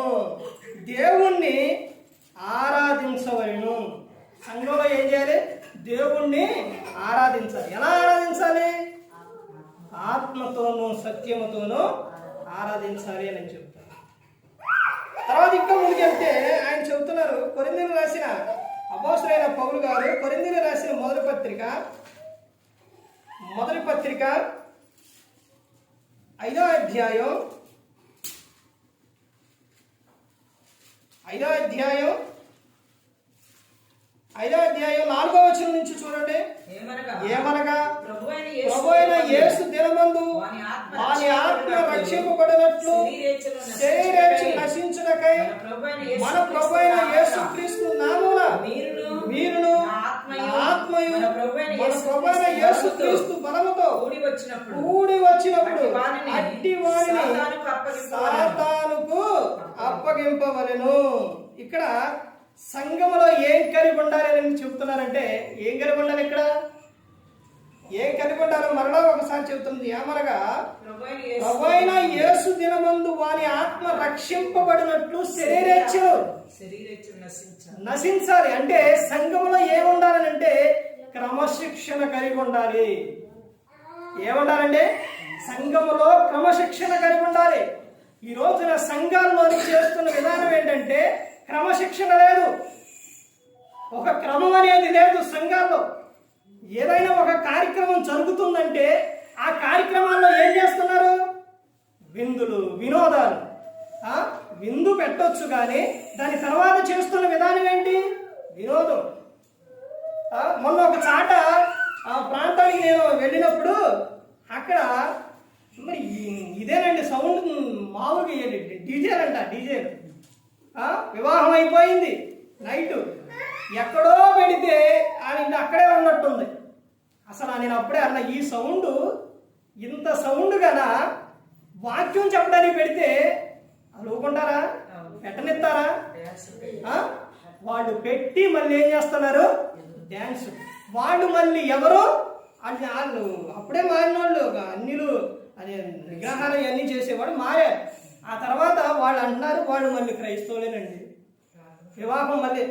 దేవుణ్ణి ఆరాధించవలెను. సంఘంలో ఏం చేయాలి? దేవుణ్ణి ఆరాధించాలి. ఎలా ఆరాధించాలి? ఆత్మతోనూ సత్యముతోనూ ఆరాధించాలి అని చెప్తారు. తర్వాత ఇంకా ముందుకెళ్తే ఆయన చెబుతున్నారు, కొరింథీయులకు రాసిన అపోస్తలుడైన పౌలు గారు కొరింథీయులకు రాసిన మొదటి పత్రిక 5వ అధ్యాయం 4వ వచనం నుంచి చూడండి. ఏమనగా ప్రభువైన యేసు దినమందు వాని ఆత్మ రక్షింపబడినట్లు శరీరేచ్ఛలు నశించుటకై మన ప్రభువైన యేసుక్రీస్తు నామమున మీరును ఆత్మయు మన ప్రభువైన యేసుక్రీస్తు బలముతో కూడి వచ్చినప్పుడు అట్టి వారిని సాతానుకు అప్పగింపవలెను. ఇక్కడ సంఘములో ఏం కలిగి ఉండాలి అని చెప్తున్నారంటే, ఏం కలిగి ఉండాలి? ఇక్కడ ఏం కలిగి ఉండాలో మరలా ఒకసారి చెబుతుంది. ఏమనగా ప్రభువైన యేసు దినమందు వాని ఆత్మ రక్షింపబడినట్లు శరీరేచ్ఛలు నశించాలి. అంటే సంఘములో ఏముండాలని అంటే క్రమశిక్షణ కలిగి ఉండాలి. ఏముండాలంటే సంఘములో క్రమశిక్షణ కలిగి ఉండాలి. ఈ రోజున సంఘాల్లోని చేస్తున్న విధానం ఏంటంటే క్రమశిక్షణ లేదు, ఒక క్రమం అనేది లేదు సంఘాల్లో. ఏదైనా ఒక కార్యక్రమం జరుగుతుందంటే ఆ కార్యక్రమాల్లో ఏం చేస్తున్నారు? విందులు, వినోదాలు. విందు పెట్టొచ్చు కానీ దాని తర్వాత చేస్తున్న విధానం ఏంటి? వినోదం. మొన్న ఒక చాట ఆ ప్రాంతానికి నేను వెళ్ళినప్పుడు అక్కడ మరి ఇదేనండి సౌండ్ మామూలుగా డీజేలంట, డీజేలు. వివాహం అయిపోయింది, నైటు ఎక్కడో పెడితే ఆయన అక్కడే ఉన్నట్టుంది. అసలు నేను అప్పుడే అన్న, ఈ సౌండ్ ఇంత సౌండ్ కదా వాక్యం చెప్పడానికి పెడితే అసలు ఊరుకుంటారా? పెట్టనిస్తారా? వాళ్ళు పెట్టి మళ్ళీ ఏం చేస్తున్నారు? డ్యాన్స్. వాళ్ళు మళ్ళీ ఎవరు? వాళ్ళు అప్పుడే మారిన వాళ్ళు, అన్నిలు అదే విగ్రహాలు ఇవన్నీ చేసేవాడు మారారు. ఆ తర్వాత వాళ్ళు అంటున్నారు వాళ్ళు మళ్ళీ క్రైస్తవులేనండి. వివాహం మళ్ళీ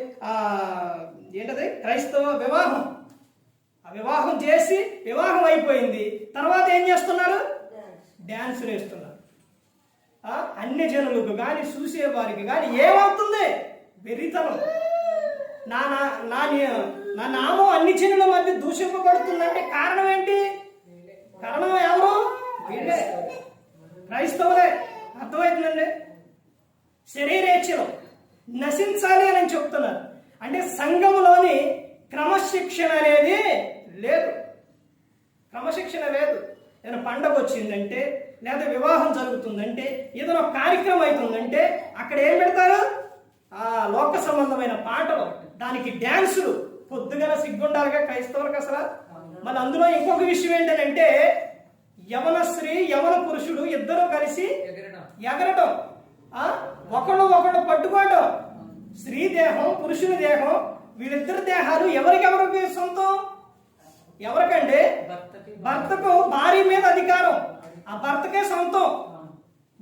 ఏంటది? క్రైస్తవ వివాహం. ఆ వివాహం చేసి వివాహం అయిపోయింది, తర్వాత ఏం చేస్తున్నారు? డ్యాన్సులు వేస్తున్నారు. అన్ని జనులకు కానీ చూసేవారికి కానీ ఏమవుతుంది? వెర్రితనం. నా నామం అన్ని జనుల మధ్య దూషింపబడుతుందంటే కారణం ఏంటి? కారణం ఎవరు? వీళ్ళే, క్రైస్తవులే. అర్థమవుతుందండి. శరీరేచ్ఛలు నశించాలి అని చెప్తున్నారు. అంటే సంఘములోని క్రమశిక్షణ అనేది లేదు. క్రమశిక్షణ లేదు. ఏదైనా పండగ వచ్చిందంటే, లేదా వివాహం జరుగుతుందంటే, ఏదైనా కార్యక్రమం అవుతుందంటే అక్కడ ఏం పెడతారు? లోక సంబంధమైన పాటలు, దానికి డ్యాన్సులు. పొద్దుగల సిగ్గుండాలిగా క్రైస్తవులకు అసలు. మళ్ళీ అందులో ఇంకొక విషయం ఏంటంటే యవన స్త్రీ యవన పురుషుడు ఇద్దరు కలిసి ఎగరటం, ఒకళ్ళు పట్టుకోవటం. స్త్రీ దేహం, పురుషుని దేహం, వీళ్ళిద్దరి దేహాలు ఎవరికెవరికి సొంతం? ఎవరికంటే భర్తకు భార్య మీద అధికారం, ఆ భర్తకే సొంతం.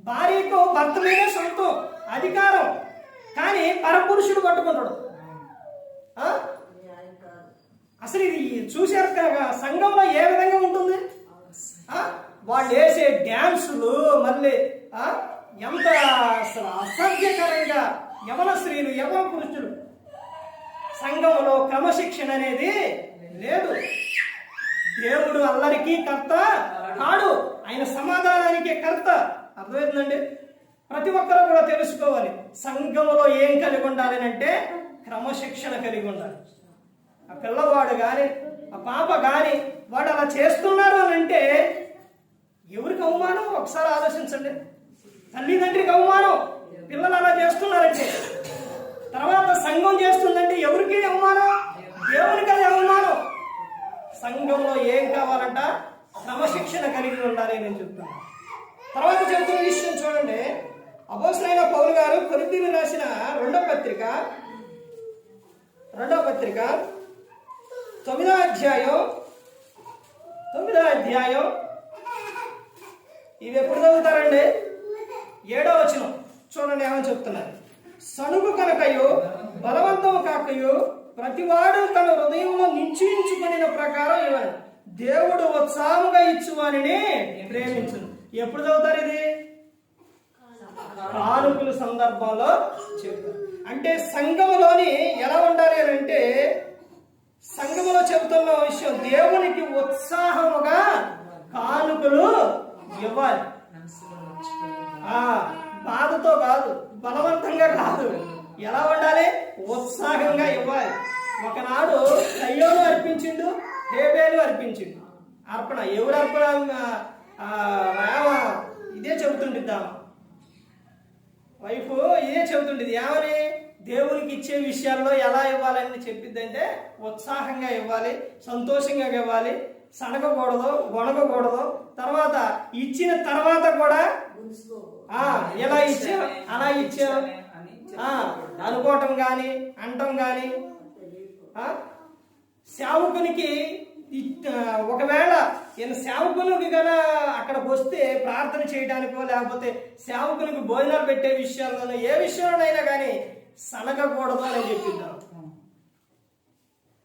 భార్యకు భర్త మీదే సొంతం అధికారం. కానీ పరపురుషుడు పట్టుకుంటాడు. అసలు ఇది చూసారు కదా సంఘంలో ఏ విధంగా ఉంటుంది? వాళ్ళు వేసే డ్యాన్సులు మళ్ళీ ఎంత అసలు అసభ్యకరంగా యవన స్త్రీలు యవన పురుషులు సంఘంలో క్రమశిక్షణ అనేది లేదు. దేవుడు అల్లరికి కర్త కాడు, ఆయన సమాధానానికి కర్త. అర్థమవుతుందండి? ప్రతి ఒక్కరూ కూడా తెలుసుకోవాలి, సంఘంలో ఏం కలిగి ఉండాలి అంటే క్రమశిక్షణ కలిగి ఉండాలి. ఆ పిల్లవాడు కానీ ఆ పాప కానీ వాడు అలా చేస్తున్నారు అని అంటే ఎవరికి అవమానం? ఒకసారి ఆలోచించండి. తల్లిదండ్రికి అవమానం, పిల్లలు అలా చేస్తున్నారంటే. తర్వాత సంఘం చేస్తుందంటే ఎవరికి అవమానం? దేవునికి అది అవమానం. సంఘంలో ఏం కావాలంట? క్రమశిక్షణ కలిగి ఉండాలి నేను చెప్తాను. తర్వాత చెబుతున్న విషయం చూడండి. అపోస్తలుడైన పౌలు గారు కొరింథీయులకు రాసిన రెండో పత్రిక 9వ అధ్యాయం ఇవి ఎప్పుడు చదువుతారండి? 7వ వచనం చూడండి ఏమని చెప్తున్నారు. సణుగు కనుకయు బలవంతము కాకయు ప్రతివాడు తన హృదయంలో నిశ్చయించుకున్న ప్రకారం ఇవ్వాలి, దేవుడు ఉత్సాహంగా ఇచ్చువానిని ప్రేమించును. ఎప్పుడు చదువుతారు ఇది? కానుకల సందర్భంలో చెప్తారు. అంటే సంఘములోని ఎలా ఉండాలి అని అంటే, సంఘములో చెబుతున్న విషయం దేవునికి ఉత్సాహముగా కానుకలు ఇవ్వాలి. బాధతో కాదు, బలవంతంగా కాదు. ఎలా ఉండాలి? ఉత్సాహంగా ఇవ్వాలి. ఒకనాడు కయ్యోను అర్పించిండు, హేబేలు అర్పించిండు. అర్పణ ఎవరు అర్పణ? ఇదే చెబుతుండిద్దాం, వైఫ్ ఇదే చెబుతుండేది. ఏమని? దేవునికి ఇచ్చే విషయాల్లో ఎలా ఇవ్వాలని చెప్పిద్దంటే ఉత్సాహంగా ఇవ్వాలి, సంతోషంగా ఇవ్వాలి, సనగకూడదు, గొనగకూడదు. తర్వాత ఇచ్చిన తర్వాత కూడా ఎలా ఇచ్చాం అలా ఇచ్చాం అనుకోవటం కానీ అంటం కానీ. సేవకునికి ఒకవేళ ఈయన సేవకునికి గలా అక్కడికి వస్తే ప్రార్థన చేయడానికో లేకపోతే సేవకునికి భోజనాలు పెట్టే విషయాల్లోనూ ఏ విషయంలోనైనా కానీ సనగకూడదు అని చెప్పిద్దాం.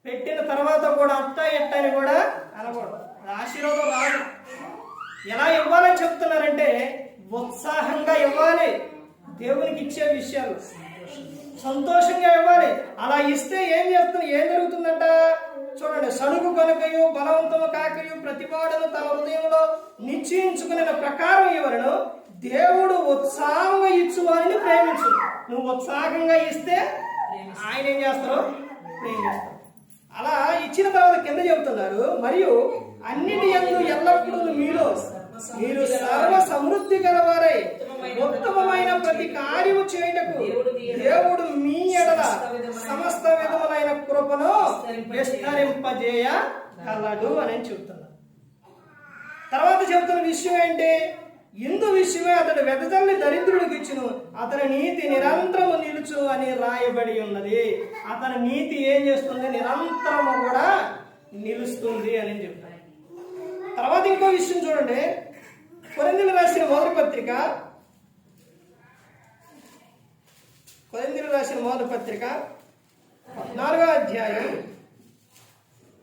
పెట్టిన తర్వాత కూడా అట్ట ఎట్ట అని కూడా అనకూడదు. ఆశీర్వాదం రాదు. ఎలా ఇవ్వాలని చెప్తున్నారంటే ఉత్సాహంగా ఇవ్వాలి. దేవునికి ఇచ్చే విషయాలు సంతోషంగా ఇవ్వాలి. అలా ఇస్తే ఏం జరుగుతుందంట చూడండి. సణుగు కనుకయు బలవంతము కాకయు ప్రతివాడును తన హృదయంలో నిశ్చయించుకునే ప్రకారం ఎవరును దేవుడు ఉత్సాహంగా ఇచ్చువారిని ప్రేమించు. నువ్వు ఉత్సాహంగా ఇస్తే ఆయన ఏం చేస్తారు? ప్రేమిస్తారు. అలా ఇచ్చిన తర్వాత కింద చెబుతున్నారు, మరియు అన్నిటి యందు ఎల్లప్పుడూ మీరు సర్వ సమృద్ధి గలవారై ఉత్తమమైన ప్రతి కార్యము చేయుటకు దేవుడు మీ ఎడల సమస్త విధములైన కృపను విస్తరింపజేయ కలడు అని చెబుతున్నారు. తర్వాత చెబుతున్న విషయం ఏంటి? ఇందు విషయమే అతడు వెదజల్లి దరిద్రుడికి ఇచ్చును, అతని నీతి నిరంతరము నిలుచు అని రాయబడి ఉన్నది. అతని నీతి ఏం చేస్తుంది? నిరంతరము కూడా నిలుస్తుంది అని చెప్తారు. తర్వాత ఇంకో విషయం చూడండి. కొరింథీయులకు రాసిన మొదటి పత్రిక 14వ అధ్యాయం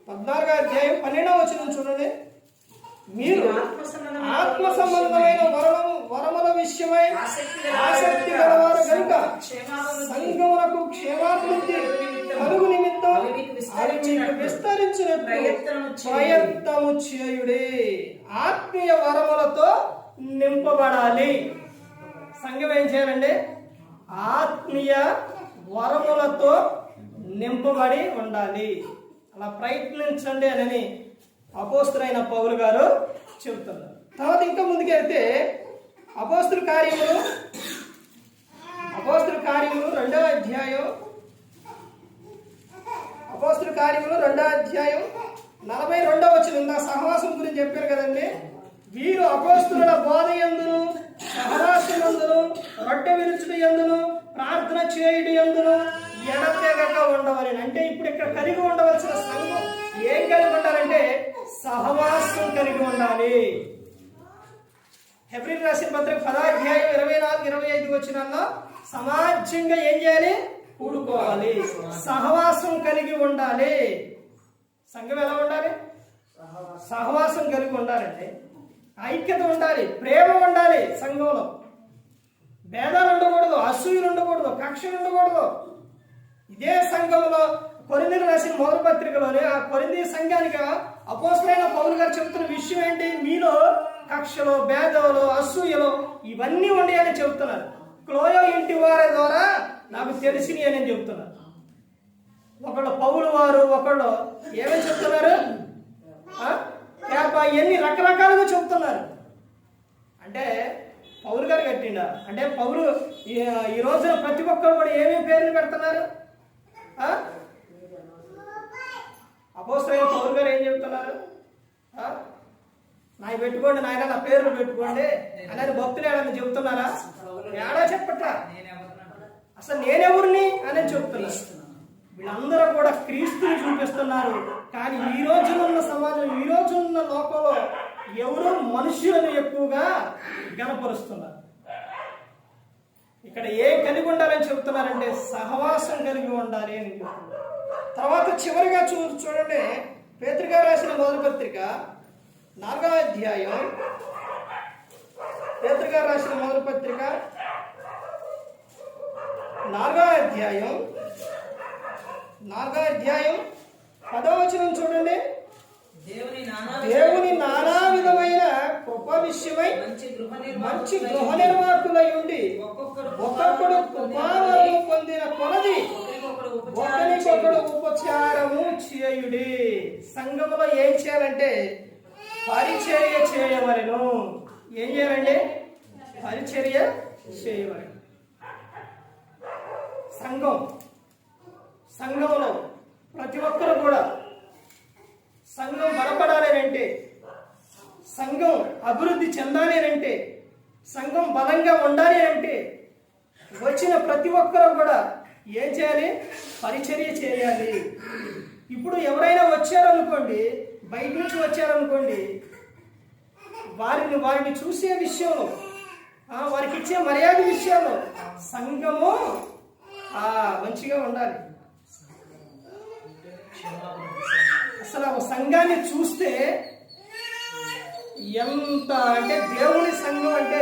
12వ వచనం చూడండి. మీరు ఆత్మ సంబంధమైన వరముల విషయమై ఆసక్తి గలవారు కనుక సంఘమునకు క్షేమాభివృద్ధి కలుగు నిమిత్తం అది మీకు విస్తరించినట్టు ప్రయత్నము చేయుడే. ఆత్మీయ వరములతో నింపబడాలి. సంఘం ఏం చేయాలండి? ఆత్మీయ వరములతో నింపబడి ఉండాలి. అలా ప్రయత్నించండి అని అపోస్తలుడైన పౌలు గారు చెబుతున్నారు. తర్వాత ఇంకా ముందుకెళ్తే అపోస్తల కార్యములు 2వ అధ్యాయం 42వ వచనం సహవాసం గురించి చెప్పారు కదండి. వీరు అపోస్తలుల బోధ యందును సహవాసమందును రొట్టె విరుచుట యందును ప్రార్థన చేయుట యందును ఎడతెగక ఉండవని. అంటే ఇప్పుడు ఇక్కడ కలిగి ఉండవలసిన సంఘం ఏం కలిగి ఉండాలంటే సహవాసం కలిగి ఉండాలి. హెబ్రీయులకు రాసిన పత్రిక 10వ అధ్యాయం 24-25 వచనాల్లో సమాజంగా ఏం చేయాలి? కూడుకోవాలి, సహవాసం కలిగి ఉండాలి. సంఘం ఎలా ఉండాలి? సహవాసం కలిగి ఉండాలంటే ఐక్యత ఉండాలి, ప్రేమ ఉండాలి. సంఘంలో భేదాలు ఉండకూడదు, అసూయలు ఉండకూడదు, కక్షలు ఉండకూడదు. ఇదే సంఘంలో కొరింథీయులకు రాసిన మొదటి పత్రికలోనే ఆ కొరింథీ సంఘానికి అపోస్తలుడైన పౌలు గారు చెబుతున్న విషయం ఏంటి? మీలో కక్షలు, భేదాలు, అసూయలు ఇవన్నీ ఉన్నాయని చెబుతున్నారు. క్లోయో ఇంటి వారి ద్వారా నాకు తెలిసినవి అని చెబుతున్నారు. ఒకళ్ళు పౌలు వారు, ఒకళ్ళు ఏమని చెప్తున్నారు? ఇవన్నీ రకరకాలుగా చెబుతున్నారు. అంటే పౌలు గారు కట్టిండా? అంటే పౌలు ఈ రోజున ప్రతి ఒక్కరు కూడా ఏమేమి పేర్లు పెడుతున్నారు? అపోస్తలుడైన పౌలు గారు ఏం చెప్తున్నారు? నాకు పెట్టుకోండి నాయన, నా పేర్లు పెట్టుకోండి అనేది భక్తులు ఏడని చెబుతున్నారా? ఏడా చెప్పట. అసలు నేనెవరిని అని చెప్తున్నారు. వీళ్ళందరూ కూడా క్రీస్తుని చూపిస్తున్నారు. కానీ ఈ రోజునున్న సమాజం, ఈ రోజున్న లోకంలో ఎవరో మనుషులను ఎక్కువగా గణపరుస్తున్నారు. ఇక్కడ ఏం కలిగి ఉండాలని చెబుతున్నారంటే సహవాసం కలిగి ఉండాలి అని చెప్తున్నారు. తర్వాత చివరిగా చూడండి, పేతురు గారు రాసిన మొదటి పత్రిక 4వ అధ్యాయం. పేతురు గారు రాసిన మొదటి పత్రిక 4వ అధ్యాయం 10వ వచనం చూడండి. దేవుని నానా విధమైన కృప విషయమై మంచి గృహ నిర్వాహకులై ఉండి ఒక్కొక్కడు కృపావరము పొందిన కొలది ఒకరికొకడు ఉపచారము చేయుడి. సంఘములో ఏం చేయాలంటే పరిచర్య చేయవలెను. ఏం చేయాలండి? పరిచర్య చేయవలెను. సంఘంలో ప్రతి ఒక్కరు కూడా సంఘం బలపడాలి అంటే, సంఘం అభివృద్ధి చెందాలి అంటే, సంఘం బలంగా ఉండాలి అంటే వచ్చిన ప్రతి ఒక్కరు కూడా ఏం చేయాలి? పరిచర్య చేయాలి. ఇప్పుడు ఎవరైనా వచ్చారనుకోండి, బయట నుంచి వచ్చారనుకోండి, వారిని చూసే విషయంలో, వారికి ఇచ్చే మర్యాద విషయంలో సంఘము మంచిగా ఉండాలి. అసలు ఆ సంఘాన్ని చూస్తే ఎంత అంటే, దేవుని సంఘం అంటే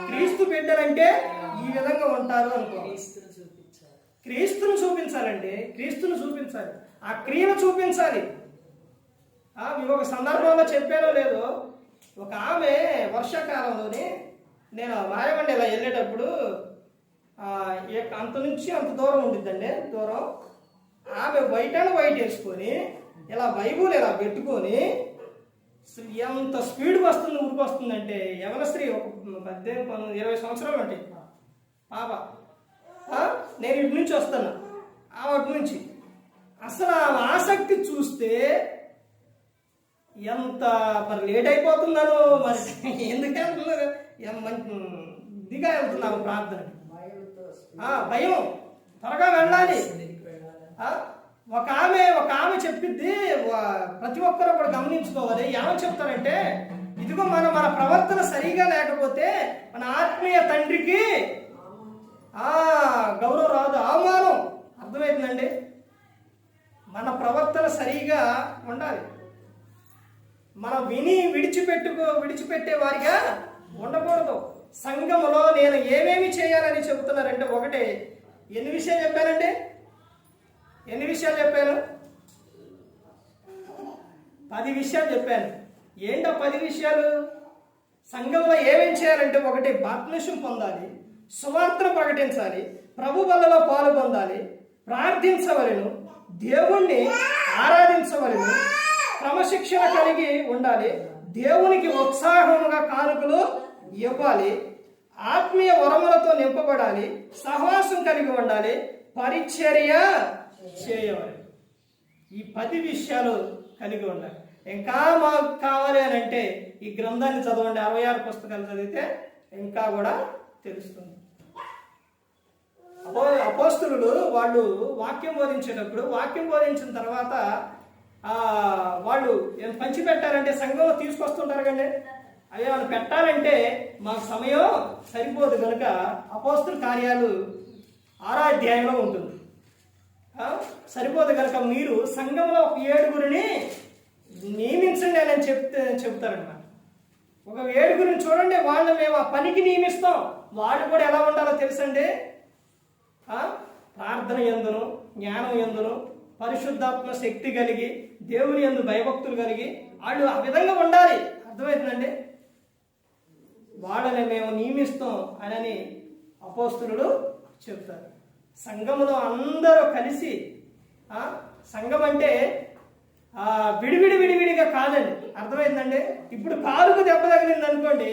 క్రీస్తు బిడ్డలంటే ఈ విధంగా ఉంటారు అనుకో. క్రీస్తును చూపించాలండి, క్రీస్తును చూపించాలి, ఆ క్రియను చూపించాలి. మీకు ఒక సందర్భంలో చెప్పానో లేదో, ఒక ఆమె వర్షాకాలంలోని నేను మాయమండి ఇలా వెళ్ళేటప్పుడు అంత నుంచి అంత దూరం ఉండిద్దండి, దూరం. ఆమె వైట్ వేసుకొని ఇలా బైబుల్ ఇలా పెట్టుకొని ఎంత స్పీడ్గా వస్తుంది, ఊరికొస్తుందంటే యవన స్త్రీ, ఒక 18-20 సంవత్సరాలు ఉంటాయి పాప. నేను ఇటు నుంచి వస్తాను, అటు నుంచి. అసలు ఆ ఆసక్తి చూస్తే ఎంత మరి లేట్ అయిపోతున్నాను, మరి ఎందుకు వెళ్తున్నారు, ఇదిగా వెళ్తున్నాము ప్రార్థనకి. భయం, త్వరగా వెళ్ళాలి. ఒక ఆమె చెప్పిద్ది, ప్రతి ఒక్కరు కూడా గమనించుకోవాలి. ఏమని చెప్తారంటే, ఇదిగో మన ప్రవర్తన సరిగా లేకపోతే మన ఆత్మీయ తండ్రికి గౌరవం రాదు, అవమానం. అర్థమవుతుందండి? మన ప్రవర్తన సరిగా ఉండాలి. మనం విడిచిపెట్టే వారిగా ఉండకూడదు. సంఘములో నేను ఏమేమి చేయాలని చెబుతున్నారంటే, ఒకటే, ఎన్ని విషయాలు చెప్పానండి? 10 విషయాలు చెప్పాను. ఏంటో 10 విషయాలు? సంఘంలో ఏమేమి చేయాలంటే, ఒకటి, బాప్తిస్మం పొందాలి, సువార్తను ప్రకటించాలి, ప్రభు బలలో పాల్గొందాలి, ప్రార్థించవలెను, దేవుణ్ణి ఆరాధించవలెను, క్రమశిక్షణ కలిగి ఉండాలి, దేవునికి ఉత్సాహంగా కానుకలు ఇవ్వాలి, ఆత్మీయ వరములతో నింపబడాలి, సహవాసం కలిగి ఉండాలి, పరిచర్య చేయవాలి. ఈ 10 విషయాలు కలిగి ఉండాలి. ఇంకా మాకు కావాలి అని అంటే ఈ గ్రంథాన్ని చదవండి. 66 పుస్తకాలు చదివితే ఇంకా కూడా తెలుస్తుంది. అపోస్తలులు వాళ్ళు వాక్యం బోధించేటప్పుడు, వాక్యం బోధించిన తర్వాత వాళ్ళు పంచి పెట్టారంటే సంఘంలో తీసుకొస్తుంటారు కండి. అవి వాళ్ళు పెట్టాలంటే మాకు సమయం సరిపోదు కనుక అపోస్తల కార్యాలు 6వ అధ్యాయంలో ఉంటుంది. సరిపోదు కనుక మీరు సంఘంలో ఒక 7గురిని నియమించండి అని చెప్తారన్నమాట. ఒక 7గురిని చూడండి, వాళ్ళని మేము ఆ పనికి నియమిస్తాం. వాళ్ళు కూడా ఎలా ఉండాలో తెలుసండి? ప్రార్థన యందును, జ్ఞానం యందును, పరిశుద్ధాత్మ శక్తి కలిగి దేవుని యందు భయభక్తులు కలిగి వాళ్ళు ఆ విధంగా ఉండాలి. అర్థమవుతుందండి? వాళ్ళని మేము నియమిస్తాం అని అపోస్తలుడు చెప్తారు. సంఘములో అందరూ కలిసి, సంఘం అంటే విడివిడిగా కాదండి. అర్థమైందండి? ఇప్పుడు కాలుకు దెబ్బ తగిలింది అనుకోండి,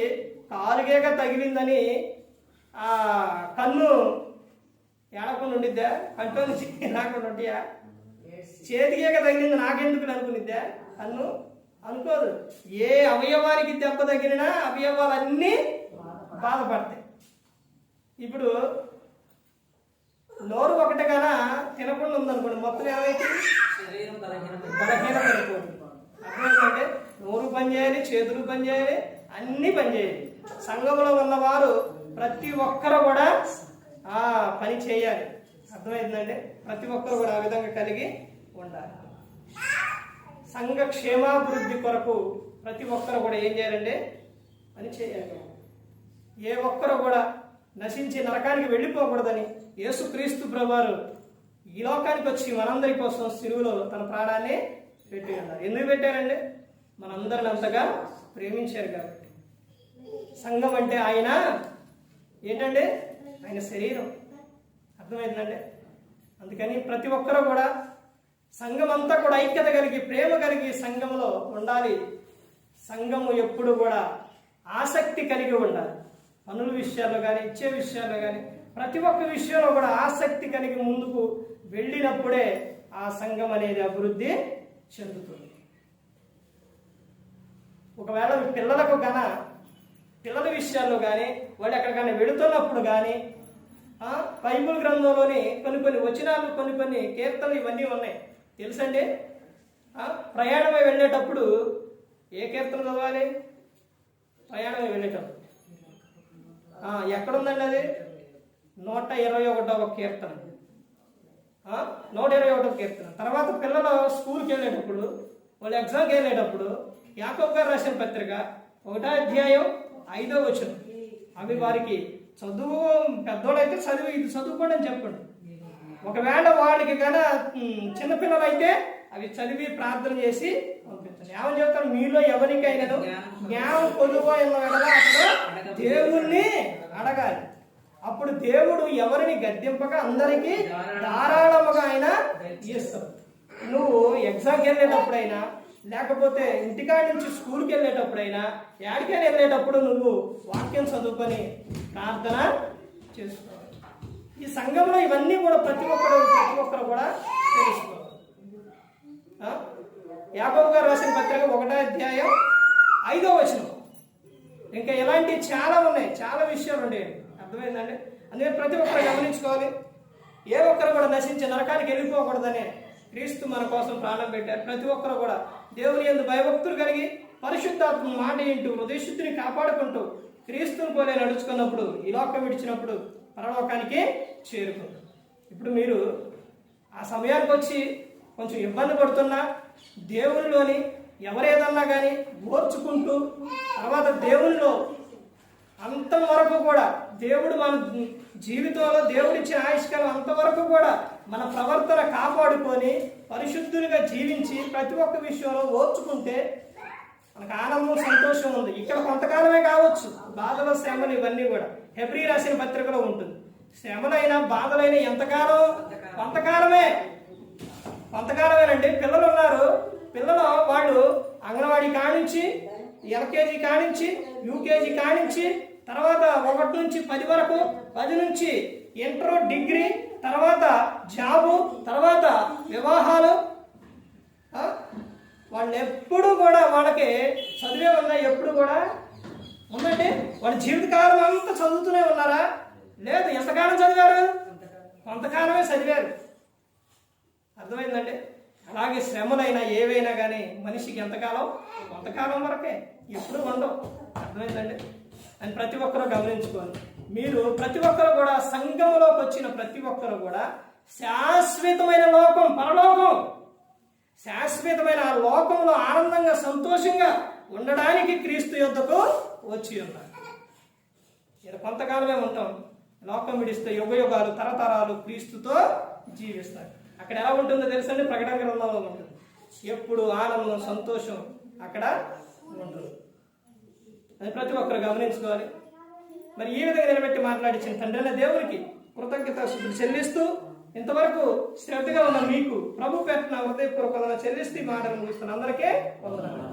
కాలుకేక తగిలిందని కన్ను ఏడకుండా ఉండిద్దా? కంట్లో నుంచి రాకుండా ఉంటాయా? చేతికేక తగిలింది నాకెందుకు అనుకునిద్దా? కన్ను అనుకోదు. ఏ అవయవానికి దెబ్బ తగిలినా అవయవాలన్నీ బాధపడతాయి. ఇప్పుడు నోరు ఒకటిగానా తినకుండా ఉందనుకోండి, మొత్తం ఏమైతే బలహీనపడిపోతుంది. అర్థమైందంటే నోరు పనిచేయాలి, చేతులు పనిచేయాలి, అన్నీ పనిచేయాలి. సంఘంలో ఉన్నవారు ప్రతి ఒక్కరు కూడా పని చేయాలి. అర్థమైందండి? ప్రతి ఒక్కరు కూడా ఆ విధంగా కలిగి ఉండాలి. సంఘ క్షేమాభివృద్ధి కొరకు ప్రతి ఒక్కరు కూడా ఏం చేయాలంటే పని చేయాలి. ఏ ఒక్కరు కూడా నశించి నరకానికి వెళ్ళిపోకూడదని యేసుక్రీస్తు ప్రభువారు ఈ లోకానికి వచ్చి మనందరి కోసం సిలువలో తన ప్రాణాన్ని పెట్టి ఉన్నారు. ఎందుకు పెట్టారండి? మనందరిని అంతగా ప్రేమించారు కాబట్టి. సంఘం అంటే ఆయన ఏంటంటే ఆయన శరీరం. అర్థమైందండి? అందుకని ప్రతి ఒక్కరూ కూడా సంఘం అంతా కూడా ఐక్యత కలిగి ప్రేమ కలిగి సంఘంలో ఉండాలి. సంఘము ఎప్పుడు కూడా ఆసక్తి కలిగి ఉండాలి. పనుల విషయాల్లో కానీ, ఇచ్చే విషయాల్లో కానీ, ప్రతి ఒక్క విషయంలో కూడా ఆసక్తి కలిగి ముందుకు వెళ్ళినప్పుడే ఆ సంఘం అనేది అభివృద్ధి చెందుతుంది. ఒకవేళ పిల్లలకు పిల్లల విషయాల్లో కానీ, వాళ్ళు ఎక్కడికైనా వెళుతున్నప్పుడు కానీ, బైబిల్ గ్రంథంలోని కొన్ని వచనాలు, కొన్ని కీర్తనలు ఇవన్నీ ఉన్నాయి తెలుసండి. ప్రయాణమై వెళ్ళేటప్పుడు ఏ కీర్తన చదవాలి? ప్రయాణమై వెళ్ళేటప్పుడు ఎక్కడుందండి అది? 121వ కీర్తన. 121వ కీర్తన. తర్వాత పిల్లలు స్కూల్కి వెళ్ళేటప్పుడు, వాళ్ళు ఎగ్జామ్కి వెళ్ళేటప్పుడు యాకోబు గారు రాసిన పత్రిక 1వ అధ్యాయం 5వ వచనం. అవి వారికి చదువు పెద్దోళ్ళు అయితే ఇది చదువుకోండి అని చెప్పండి. ఒకవేళ వాళ్ళకి కన్నా చిన్నపిల్లలు అయితే అవి చదివి ప్రార్థన చేసి పంపించండి. ఏమని చెప్తారు? మీలో ఎవరికైనా జ్ఞానం కొలువైన అతడు దేవుణ్ణి అడగాలి. అప్పుడు దేవుడు ఎవరిని గద్దింపక అందరికీ ధారాళముగా ఆయన ఇస్తాడు. నువ్వు ఎగ్జామ్కి వెళ్ళేటప్పుడైనా, లేకపోతే ఇంటికాడ నుంచి స్కూల్కి వెళ్ళేటప్పుడైనా, యాడికైనా వెళ్ళేటప్పుడు నువ్వు వాక్యం చదువుకొని ప్రార్థన చేసుకోవాలి. ఈ సంఘంలో ఇవన్నీ కూడా ప్రతి ఒక్కరు కూడా తెలుసుకోవాలి. యాకోబు గారు రాసిన పత్రిక 1వ అధ్యాయం 5వ వచనం. ఇంకా ఇలాంటి చాలా ఉన్నాయి, చాలా విషయాలు ఉండేవి. అర్థమైందండి? అందుకే ప్రతి ఒక్కరు గమనించుకోవాలి. ఏ ఒక్కరు కూడా నశించి నరకానికి వెళ్ళిపోకూడదనే క్రీస్తు మన కోసం ప్రాణం పెట్టారు. ప్రతి ఒక్కరు కూడా దేవుని యందు భయభక్తులు కలిగి పరిశుద్ధాత్మ మాట వింటూ హృదయశుద్ధిని కాపాడుకుంటూ క్రీస్తుని పోలే నడుచుకున్నప్పుడు, ఈ లోకం విడిచినప్పుడు పరలోకానికి చేరుకుంటారు. ఇప్పుడు మీరు ఆ సమయానికి వచ్చి కొంచెం ఇబ్బంది పడుతున్నా, దేవునిలోని ఎవరేదన్నా కానీ ఓర్చుకుంటూ, తర్వాత దేవునిలో అంతవరకు కూడా దేవుడు మన జీవితంలో దేవుడిచ్చిన ఆయుష్కాలం అంతవరకు కూడా మన ప్రవర్తన కాపాడుకొని పరిశుద్ధులుగా జీవించి ప్రతి ఒక్క విషయంలో ఓర్చుకుంటే మనకు ఆనందం, సంతోషం ఉంది. ఇక్కడ కొంతకాలమే కావచ్చు బాధలు, శ్రమలు ఇవన్నీ కూడా. హెబ్రీ రాసిన పత్రికలో ఉంటుంది. శ్రమలైనా బాధలైనా ఎంతకాలం? కొంతకాలమేనండి. పిల్లలు ఉన్నారు, పిల్లలు వాళ్ళు అంగన్వాడీ కానించి, ఎల్కేజీ కానించి, యూకేజీ కానించి, తర్వాత 1 నుంచి 10 వరకు, 10 నుంచి ఇంటర్, డిగ్రీ, తర్వాత జాబు, తర్వాత వివాహాలు. వాళ్ళు ఎప్పుడు కూడా వాళ్ళకి చదివే ఉన్నాయి. ఎప్పుడు కూడా ఉందండి. వాళ్ళ జీవితకాలం అంతా చదువుతూనే ఉన్నారా? లేదు. ఎంతకాలం చదివారు? కొంతకాలమే చదివారు. అర్థమైందండి? అలాగే శ్రమలైనా ఏవైనా కానీ మనిషికి ఎంతకాలం? కొంతకాలం వరకే, ఎప్పుడు ఉండవు. అర్థమైందండి? అని ప్రతి ఒక్కరూ గమనించుకోవాలి. మీరు ప్రతి ఒక్కరు కూడా సంఘంలోకి వచ్చిన ప్రతి ఒక్కరు కూడా శాశ్వతమైన లోకం, పరలోకం, శాశ్వతమైన ఆ లోకంలో ఆనందంగా సంతోషంగా ఉండడానికి క్రీస్తు యొద్దకు వచ్చి ఉన్నారు. ఇలా కొంతకాలమే ఉంటాం. లోకం విడిస్తే యుగ యుగాలు, తరతరాలు క్రీస్తుతో జీవిస్తారు. అక్కడ ఎలా ఉంటుందో తెలుసండి, ప్రకటన గ్రంథంలో ఉంటుంది. ఎప్పుడు ఆనందం, సంతోషం అక్కడ ఉంటుంది. అది ప్రతి ఒక్కరు గమనించుకోవాలి. మరి ఈ విధంగా నిలబెట్టి మాట్లాడించిన తండ్రి అనే దేవునికి కృతజ్ఞతాస్తుతులు చెల్లిస్తూ, ఇంతవరకు శ్రద్ధగా ఉన్న మీకు ప్రభు పేరున హృదయపూర్వకంగా చెల్లిస్తూ ఈ మాటలు ముగిస్తున్న అందరికీ వందనాలు.